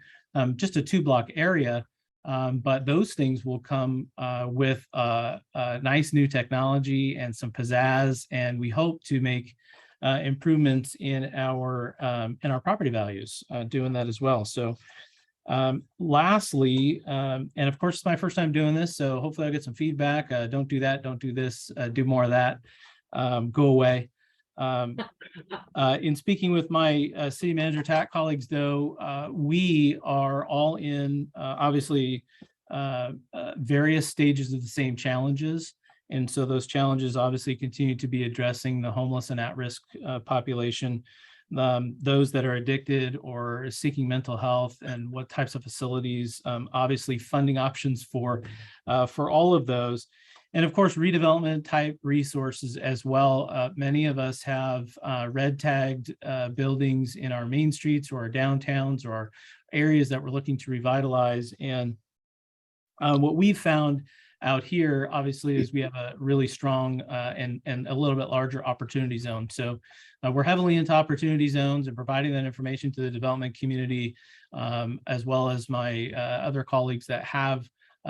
just a 2-block area. But those things will come with nice new technology and some pizzazz, and we hope to make improvements in our property values doing that as well. So lastly, and of course it's my first time doing this, so hopefully I'll get some feedback. Don't do that, don't do this, do more of that, go away. In speaking with my city manager TAC colleagues, though, we are all in obviously various stages of the same challenges. And so those challenges obviously continue to be addressing the homeless and at-risk population, those that are addicted or seeking mental health, and what types of facilities, obviously funding options for all of those. And of course, redevelopment type resources as well. Many of us have red tagged buildings in our main streets or our downtowns or our areas that we're looking to revitalize. And what we've found out here, obviously, is we have a really strong and a little bit larger opportunity zone. So we're heavily into opportunity zones and providing that information to the development community, as well as my other colleagues that have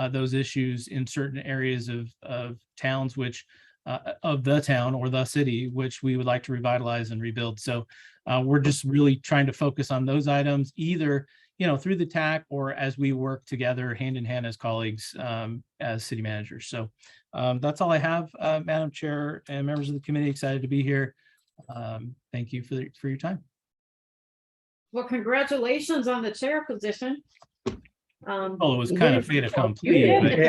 those issues in certain areas of towns, which of the town or the city, which we would like to revitalize and rebuild. So we're just really trying to focus on those items, either through the TAC or as we work together hand in hand as colleagues as city managers. So that's all I have, Madam Chair and members of the committee. Excited to be here. Thank you for your time. Well, congratulations on the chair position. It was kind of fait accompli, but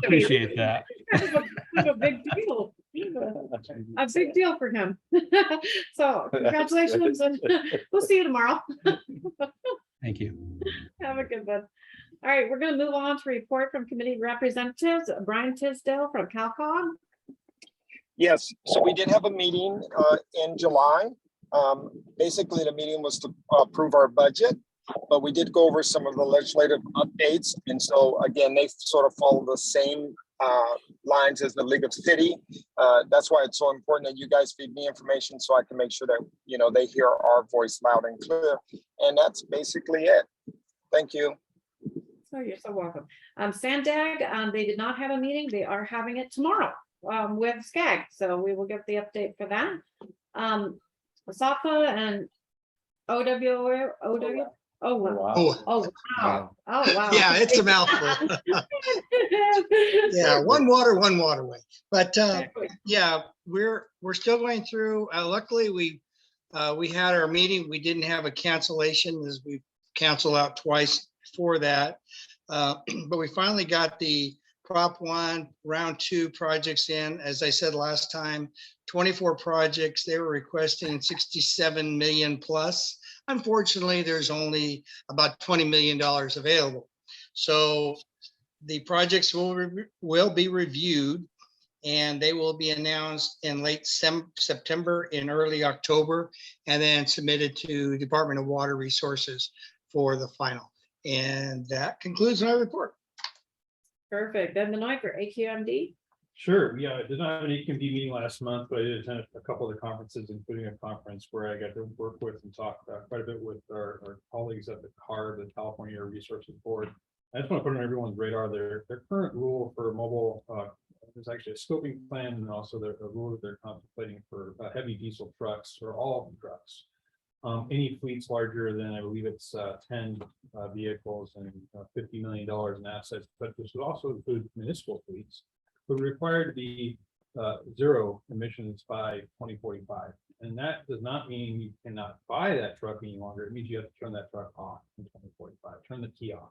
appreciate that. A big deal. A big deal for him. So congratulations, and we'll see you tomorrow. Thank you. Have a good one. All right, we're going to move on to report from committee representatives. Brian Tisdale from CalCog. Yes, so we did have a meeting in July. Basically, the meeting was to approve our budget, but we did go over some of the legislative updates. And so again, they sort of follow the same lines as the League of City. That's why it's so important that you guys feed me information so I can make sure that, you know, they hear our voice loud and clear. And that's basically it. Thank you. So you're so welcome. Sandag, they did not have a meeting. They are having it tomorrow with SCAG. So we will get the update for that. SAPA and OW. Oh, wow. Oh, wow. Oh, wow. Yeah, it's a mouthful. Yeah, one waterway. But yeah, we're still going through. Luckily, we had our meeting. We didn't have a cancellation as we canceled out twice for that. But we finally got the Prop 1 round 2 projects in. As I said last time, 24 projects. They were requesting 67 million plus. Unfortunately, there's only about $20 million available. So the projects will be reviewed, and they will be announced in late September, in early October, and then submitted to Department of Water Resources for the final. And that concludes my report. Perfect. Then the night for AQMD. Sure. Yeah, I did not have an AQMD meeting last month, but I did attend a couple of the conferences, including a conference where I got to work with and talk quite a bit with our colleagues at the CARB, the California Air Resources Board. I just want to put on everyone's radar their current rule for mobile. There's actually a scoping plan, and also a rule that they're contemplating for heavy diesel trucks or all trucks. Any fleets larger than, I believe it's 10 vehicles and $50 million in assets, but this would also include municipal fleets, would require to be zero emissions by 2045. And that does not mean you cannot buy that truck any longer. It means you have to turn that truck off in 2045, turn the key off.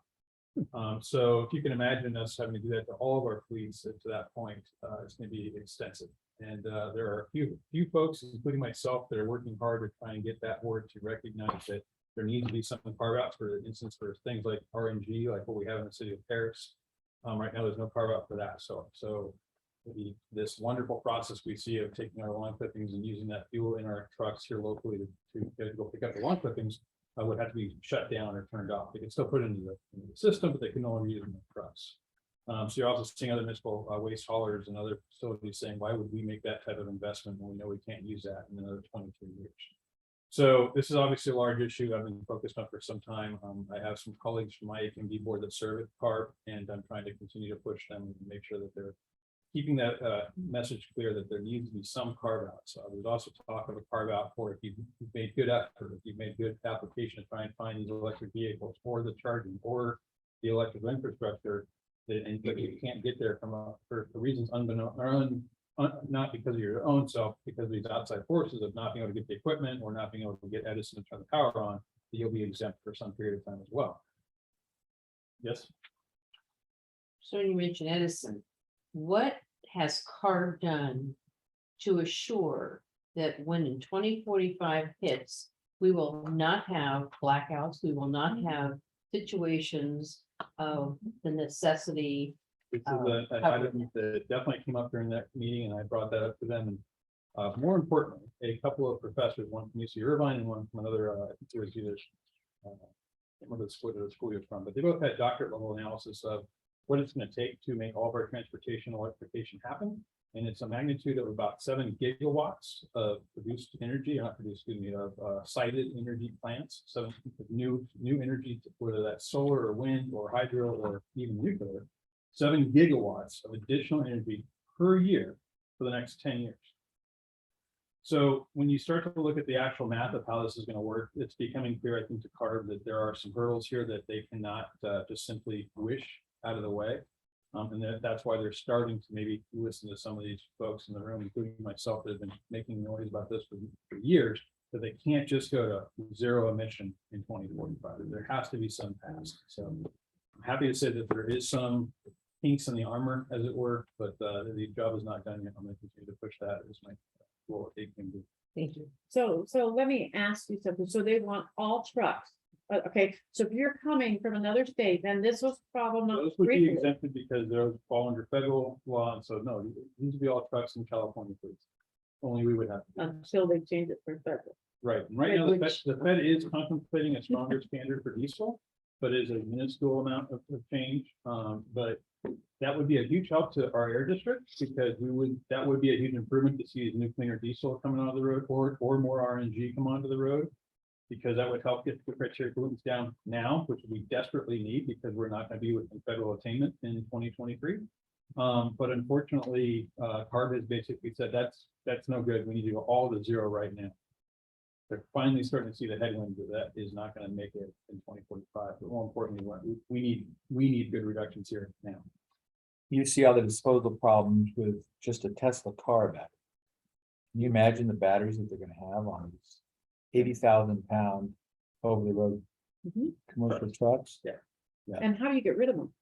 So if you can imagine us having to do that to all of our fleets to that point, it's going to be extensive. And there are a few folks, including myself, that are working hard to try and get that board to recognize that there needs to be some carve outs, for instance, for things like RNG, like what we have in the city of Paris. Right now, there's no carve out for that. So this wonderful process we see of taking our lawn clippings and using that fuel in our trucks here locally to go pick up the lawn clippings would have to be shut down or turned off. They can still put it into the system, but they can no longer use it in the trucks. So you're also seeing other municipal waste haulers and other facilities saying, why would we make that type of investment when we know we can't use that in another 23 years? So this is obviously a large issue I've been focused on for some time. I have some colleagues from my AQMD board that serve at CARB, and I'm trying to continue to push them and make sure that they're keeping that message clear that there needs to be some carve outs. There's also talk of a carve out for if you've made good effort, if you've made good application to try and find these electric vehicles or the charging or the electrical infrastructure, and but you can't get there for reasons unbeknown, not because of your own self, because of these outside forces of not being able to get the equipment or not being able to get Edison to turn the power on, that you'll be exempt for some period of time as well. Yes. So you mentioned Edison. What has CARB done to assure that when in 2045 hits, we will not have blackouts, we will not have situations of the necessity? This is an item that definitely came up during that meeting, and I brought that up to them. And more importantly, a couple of professors, one from UC Irvine and one from another, I think it was either the school you're from, but they both had doctorate level analysis of what it's going to take to make all of our transportation electrification happen. And it's a magnitude of about 7 gigawatts of produced energy, of sited energy plants. So new energy, whether that's solar or wind or hydro or even nuclear, 7 gigawatts of additional energy per year for the next 10 years. So when you start to look at the actual math of how this is going to work, it's becoming clear, I think, to CARB that there are some hurdles here that they cannot just simply wish out of the way. And that's why they're starting to maybe listen to some of these folks in the room, including myself, that have been making noise about this for years, that they can't just go to zero emission in 2045. There has to be some past. So I'm happy to say that there is some kinks in the armor, as it were, but the job is not done yet. I'm going to continue to push that as my goal. Thank you. So let me ask you something. So they want all trucks. Okay, so if you're coming from another state, then this was problem. Those would be exempted because those fall under federal law, and so no, these would be all trucks in California, please. Only we would have to. Until they change it for federal. Right. And right now, the Fed is contemplating a stronger standard for diesel, but is a minuscule amount of change. But that would be a huge help to our air district because that would be a huge improvement to see new cleaner diesel coming onto the road or more RNG come onto the road. Because that would help get the criteria pollutants down now, which we desperately need because we're not going to be within federal attainment in 2023. But unfortunately, CARB has basically said that's no good. We need to go all to zero right now. They're finally starting to see the headwinds of that is not going to make it in 2045. But more importantly, we need good reductions here now. You see all the disposal problems with just a Tesla car battery. Can you imagine the batteries that they're gonna have on these 80,000-pound over the road commercial trucks? Yeah. And how do you get rid of them?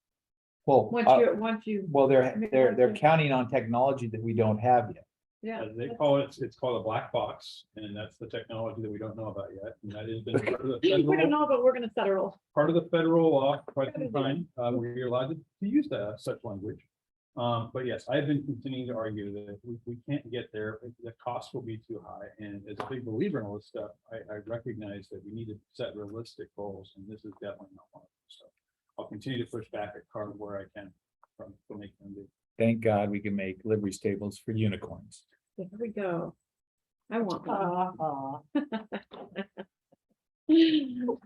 Well, Once you. well, they're counting on technology that we don't have yet. Yeah. They call it's called a black box, and that's the technology that we don't know about yet. And that has been part of the We don't federal, know, but we're gonna federal. part of the federal law for quite some time. We're allowed to use such language. But yes, I've been continuing to argue that we can't get there. The cost will be too high. And as a big believer in all this stuff, I recognize that we need to set realistic goals, and this is definitely not one of them. So I'll continue to push back at CARB where I can to make them do. Thank God we can make livery stables for unicorns. Here we go. I want one.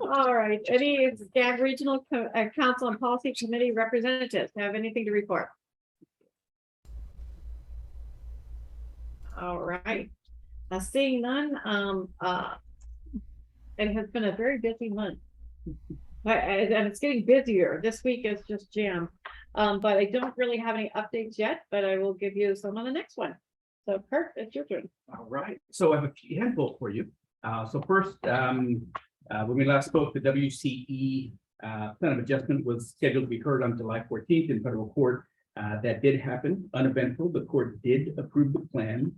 All right, any Skag Regional Council and Policy Committee representatives have anything to report? All right, seeing none, it has been a very busy month. And it's getting busier. This week is just jam. But I don't really have any updates yet, but I will give you some on the next one. So Kurt, it's your turn. All right, so I have a handful for you. So first, when we last spoke, the WCE plan of adjustment was scheduled to be heard on July 14th in federal court. That did happen, uneventful. The court did approve the plan.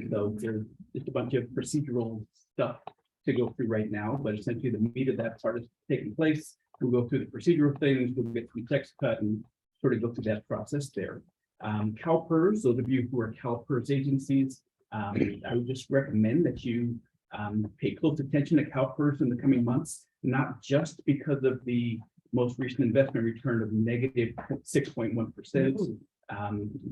So there's just a bunch of procedural stuff to go through right now, but essentially the meat of that part is taking place. We'll go through the procedural things, we'll get some text cut and sort of go through that process there. CalPERS, those of you who are CalPERS agencies, I would just recommend that you pay close attention to CalPERS in the coming months, not just because of the most recent investment return of negative 6.1%,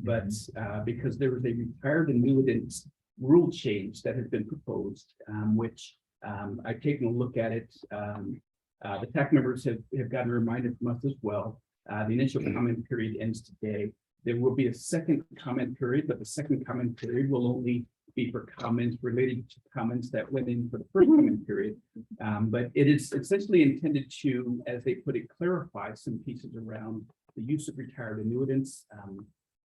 but because there was a retired annuitants rule change that has been proposed, which I've taken a look at it. The TAC members have gotten a reminder from us as well. The initial comment period ends today. There will be a second comment period, but the second comment period will only be for comments related to comments that went in for the first comment period. But it is essentially intended to, as they put it, clarify some pieces around the use of retired annuitants.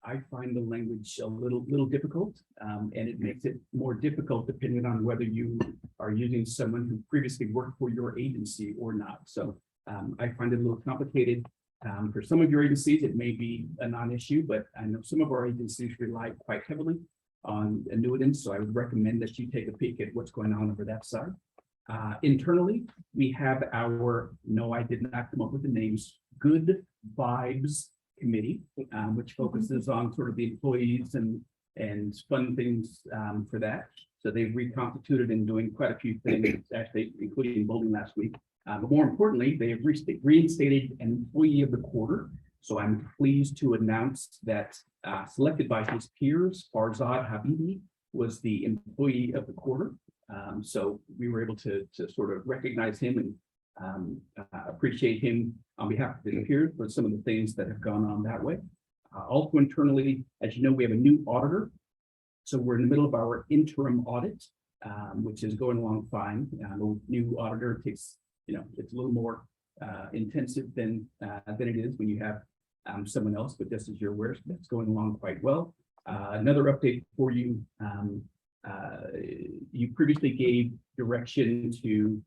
I find the language a little difficult, and it makes it more difficult depending on whether you are using someone who previously worked for your agency or not. So I find it a little complicated. For some of your agencies, it may be a non-issue, but I know some of our agencies rely quite heavily on annuitants. So I would recommend that you take a peek at what's going on over that side. Internally, we have our, no, I did not come up with the names, Good Vibes Committee, which focuses on sort of the employees and fun things for that. So they've reconstituted and doing quite a few things, actually, including voting last week. But more importantly, they have reinstated an employee of the quarter. So I'm pleased to announce that selected by his peers, Farzad Habibi was the employee of the quarter. So we were able to sort of recognize him and appreciate him on behalf of his peers for some of the things that have gone on that way. Also internally, as you know, we have a new auditor. So we're in the middle of our interim audit, which is going along fine. The new auditor takes, it's a little more intensive than it is when you have someone else, but just as you're aware, that's going along quite well. Another update for you. You previously gave direction to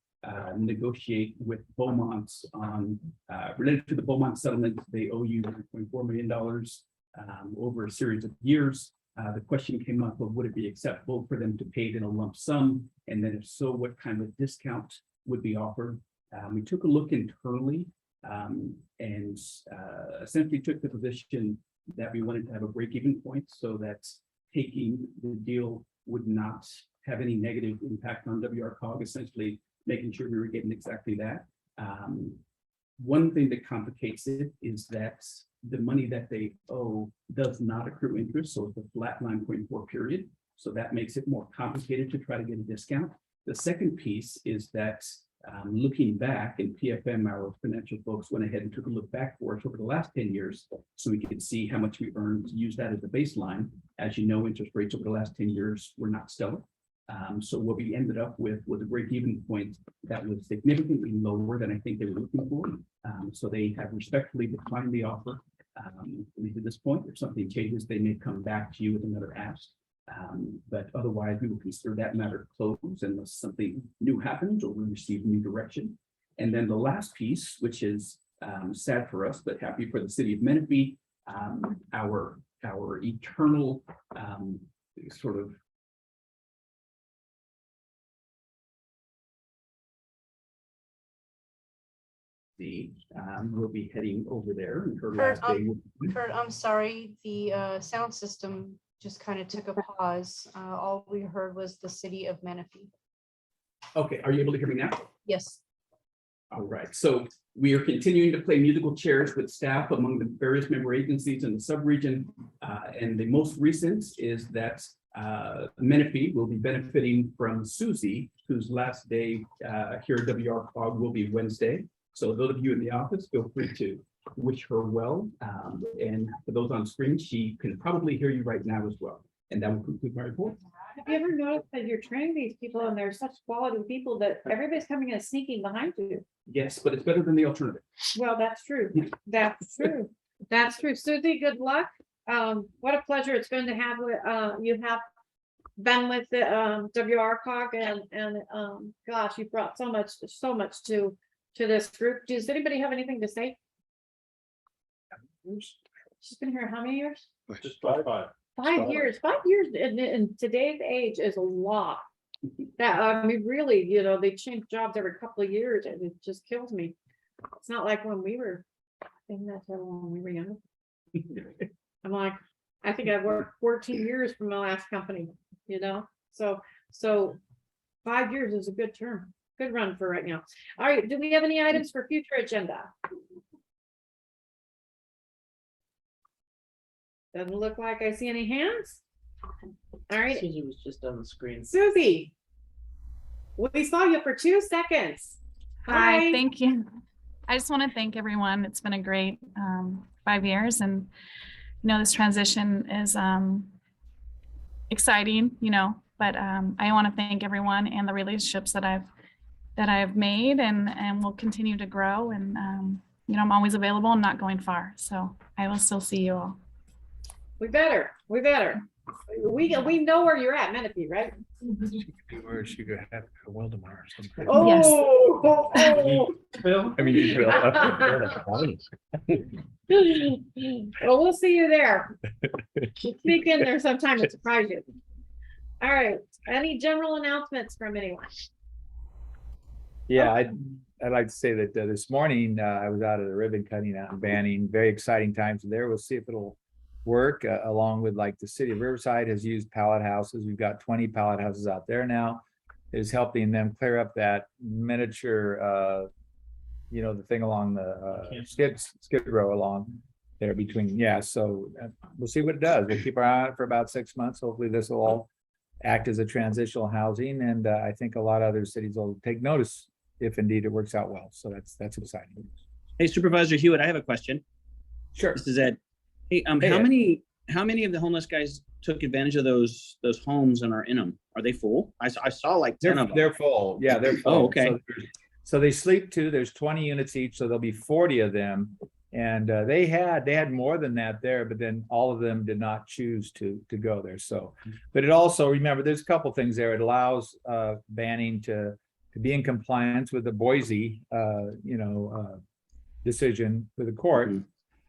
negotiate with Beaumont on related to the Beaumont settlement. They owe you $1.4 million over a series of years. The question came up of would it be acceptable for them to pay it in a lump sum, and then if so, what kind of discount would be offered? We took a look internally and essentially took the position that we wanted to have a break-even point so that taking the deal would not have any negative impact on WRCOG, essentially making sure we were getting exactly that. One thing that complicates it is that the money that they owe does not accrue interest, so it's a flat 9.4 period. So that makes it more complicated to try to get a discount. The second piece is that looking back, and PFM, our financial folks, went ahead and took a look back for us over the last 10 years, so we could see how much we earned, use that as a baseline. As you know, interest rates over the last 10 years were not stellar. So what we ended up with was a break-even point that was significantly lower than I think they were looking for. So they have respectfully declined the offer. At least at this point, if something changes, they may come back to you with another ask. But otherwise, we will consider that matter closed unless something new happens or we receive new direction. And then the last piece, which is sad for us, but happy for the city of Menifee, our eternal sort of we'll be heading over there. And her Kurt, last day Kurt, I'm sorry, the sound system just kind of took a pause. All we heard was the city of Menifee. Okay, are you able to hear me now? Yes. All right, so we are continuing to play musical chairs with staff among the various member agencies in the subregion. And the most recent is that Menifee will be benefiting from Susie, whose last day here at WRCOG will be Wednesday. So those of you in the office, feel free to wish her well. And for those on screen, she can probably hear you right now as well. And that will conclude my report. Have you ever noticed that you're training these people and they're such quality people that everybody's coming and sneaking behind you? Yes, but it's better than the alternative. Well, that's true. That's true. That's true. Susie, good luck. What a pleasure it's been to have you have been with the WRCOG and gosh, you brought so much to this group. Does anybody have anything to say? She's been here how many years? Just 5. 5 years. 5 years in today's age is a lot. That I mean, really, you know, they change jobs every couple of years, and it just kills me. It's not like when we were, I think that's how long we were young. I'm like, I think I've worked 14 years from my last company, you know, so 5 years is a good term. Good run for right now. All right, do we have any items for future agenda? Doesn't look like I see any hands. All right. Susie was just on the screen. Susie, we saw you for 2 seconds. Hi, thank you. I just want to thank everyone. It's been a great 5 years, and you know, this transition is exciting, you know, but I want to thank everyone and the relationships that I've made and will continue to grow. And you know, I'm always available and not going far, so I will still see you all. We better. We know where you're at, Menifee, right? Or she could have a well tomorrow or something. Oh, Phil? I mean, well, we'll see you there. Sneak in there sometime and surprise you. All right. Any general announcements from anyone? Yeah, I'd like to say that this morning I was out at a ribbon cutting out in Banning. Very exciting times there. We'll see if it'll work along with, like, the city of Riverside has used pallet houses. We've got 20 pallet houses out there now. Is helping them clear up that miniature you know, the thing along the skid row along there between. Yeah, so we'll see what it does. We'll keep our eye on it for about 6 months. Hopefully this will all act as a transitional housing, and I think a lot of other cities will take notice if indeed it works out well. So that's exciting. Hey, Supervisor Hewitt, I have a question. Sure. This is Ed. Hey, Hey, how many of the homeless guys took advantage of those homes and are in them? Are they full? I saw like 10 of them. They're full. Yeah, they're full. Oh, okay. So they sleep two. There's 20 units each, so there'll be 40 of them. And they had more than that there, but then all of them did not choose to go there. So, but it also, remember, there's a couple things there. It allows Banning to be in compliance with the Boise decision with the court,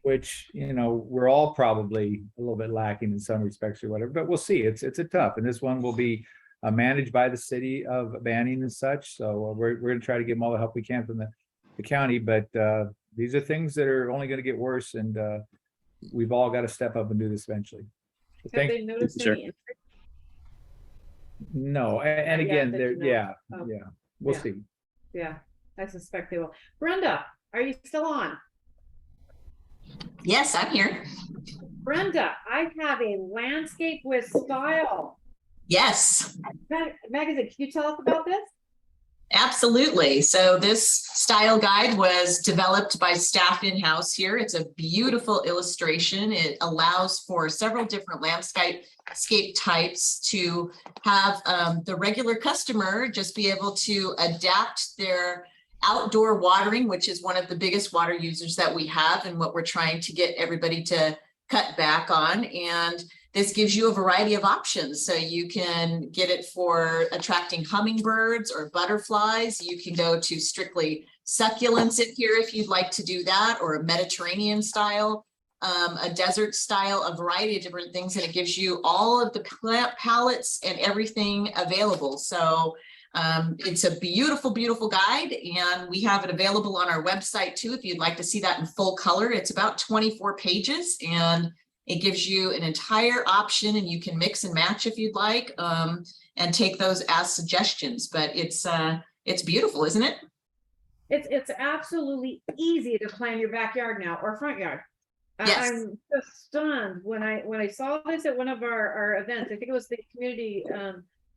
which, you know, we're all probably a little bit lacking in some respects or whatever, but we'll see. It's a tough, and this one will be managed by the city of Banning and such. So we're going to try to give them all the help we can from the county, but these are things that are only going to get worse, and we've all got to step up and do this eventually. So Have they noticed any interest? No, and again, we'll see. Yeah, I suspect they will. Brenda, are you still on? Yes, I'm here. Brenda, I have a landscape with style Yes, magazine. Can you tell us about this? absolutely. So this style guide was developed by staff in-house here. It's a beautiful illustration. It allows for several different landscape types to have the regular customer just be able to adapt their outdoor watering, which is one of the biggest water users that we have and what we're trying to get everybody to cut back on. And this gives you a variety of options. So you can get it for attracting hummingbirds or butterflies. You can go to strictly succulents in here if you'd like to do that, or a Mediterranean style, a desert style, a variety of different things. And it gives you all of the plant palettes and everything available. So it's a beautiful, beautiful guide, and we have it available on our website too if you'd like to see that in full color. It's about 24 pages, and it gives you an entire option, and you can mix and match if you'd like, and take those as suggestions. But it's beautiful, isn't it? It's absolutely easy to plan your backyard now or front yard. Yes. I'm just stunned when I saw this at one of our events. I think it was the community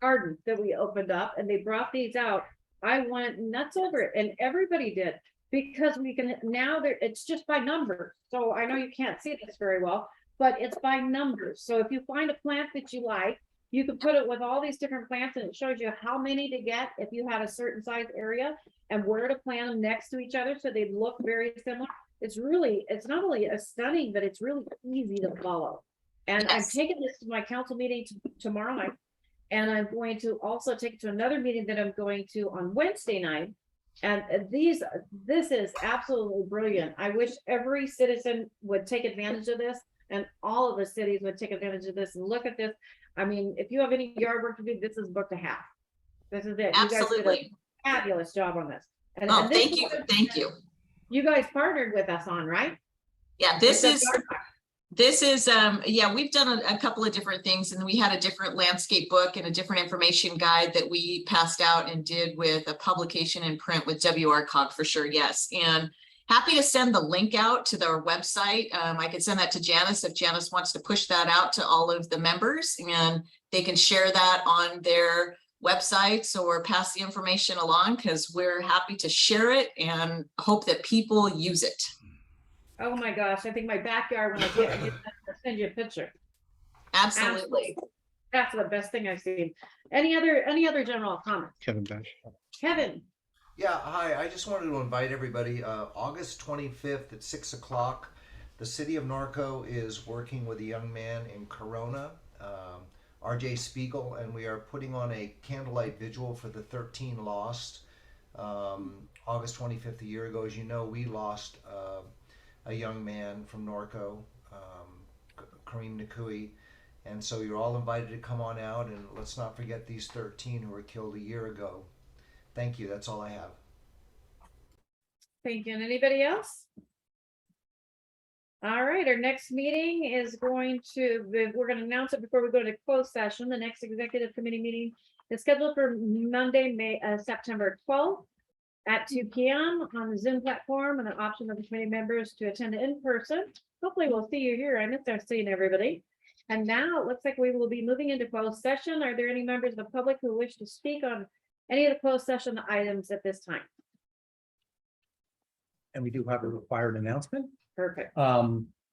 garden that we opened up, and they brought these out. I went nuts over it, and everybody did, because we can now, it's just by numbers. So I know you can't see this very well, but it's by numbers. So if you find a plant that you like, you can put it with all these different plants, and it shows you how many to get if you have a certain size area, and where to plant them next to each other so they look very similar. It's not only a stunning, but it's really easy to follow. And Yes. I'm taking this to my council meeting tomorrow night. And I'm going to also take it to another meeting that I'm going to on Wednesday night. And this is absolutely brilliant. I wish every citizen would take advantage of this, and all of the cities would take advantage of this and look at this. I mean, if you have any yard work to do, this is book to have. This is it. You guys Absolutely. did a fabulous job on this. And, Oh, and this thank is you. what Thank you. You guys partnered with us on, right? Yeah, With the this is yeah, we've done a couple of different things, and we had a different landscape book and a different information guide that we passed out and did with a publication in print with WRCOG for sure. Yes. And happy to send the link out to their website. I could send that to Janice if Janice wants to push that out to all of the members, and they can share that on their websites or pass the information along, because we're happy to share it and hope that people use it. Oh my gosh, I think my backyard, when I get I'll send you a picture. Absolutely. That's the best thing I've seen. Any other general comments? Kevin Bash. Kevin, Yeah, hi. I just wanted to invite everybody, August 25th at 6 o'clock. The city of Norco is working with a young man in Corona, RJ Spiegel, and we are putting on a candlelight vigil for the 13 lost. August 25th, a year ago, as you know, we lost a young man from Norco, Kareem Nakui. And so you're all invited to come on out, and let's not forget these 13 who were killed a year ago. Thank you. That's all I have. thank you. And anybody else? All right, our next meeting is we're going to announce it before we go to closed session. The next executive committee meeting is scheduled for Monday, September 12th at 2 p.m. on the Zoom platform, and an option of the committee members to attend in person. Hopefully we'll see you here. I miss seeing everybody. And now it looks like we will be moving into closed session. Are there any members of the public who wish to speak on any of the closed session items at this time? And we do have a required announcement. Perfect.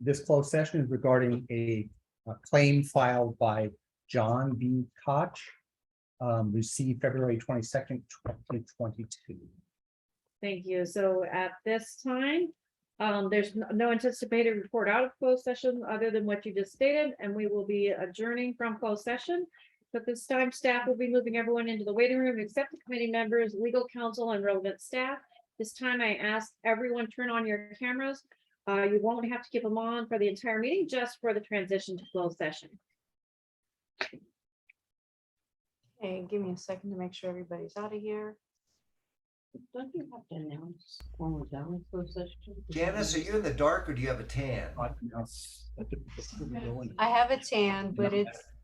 This closed session is regarding a claim filed by John B. Koch, received February 22nd, 2022. Thank you. So at this time, there's no anticipated report out of closed session other than what you just stated, and we will be adjourning from closed session. But this time, staff will be moving everyone into the waiting room except the committee members, legal counsel, and relevant staff. This time, I ask everyone turn on your cameras. You won't have to keep them on for the entire meeting, just for the transition to closed session. Hey, give me a second to make sure everybody's out of here. Don't you have to announce when we're done with closed session? Janice, are you in the dark or do you have a tan? I have a tan, but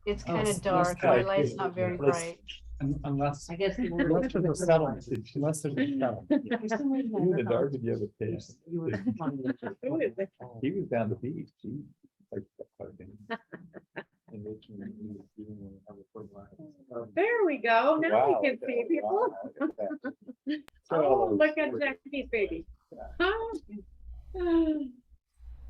it's kind of dark. My light's not very bright. Unless. I guess. Unless there's a settlement. Unless there's a settlement. You the dog, did you have a taste? You were funny. He was down the beach. Gee, like, fucking- There we go. Now Wow, we can see people. wow, look at that. Oh, look at Jackie's baby. Huh?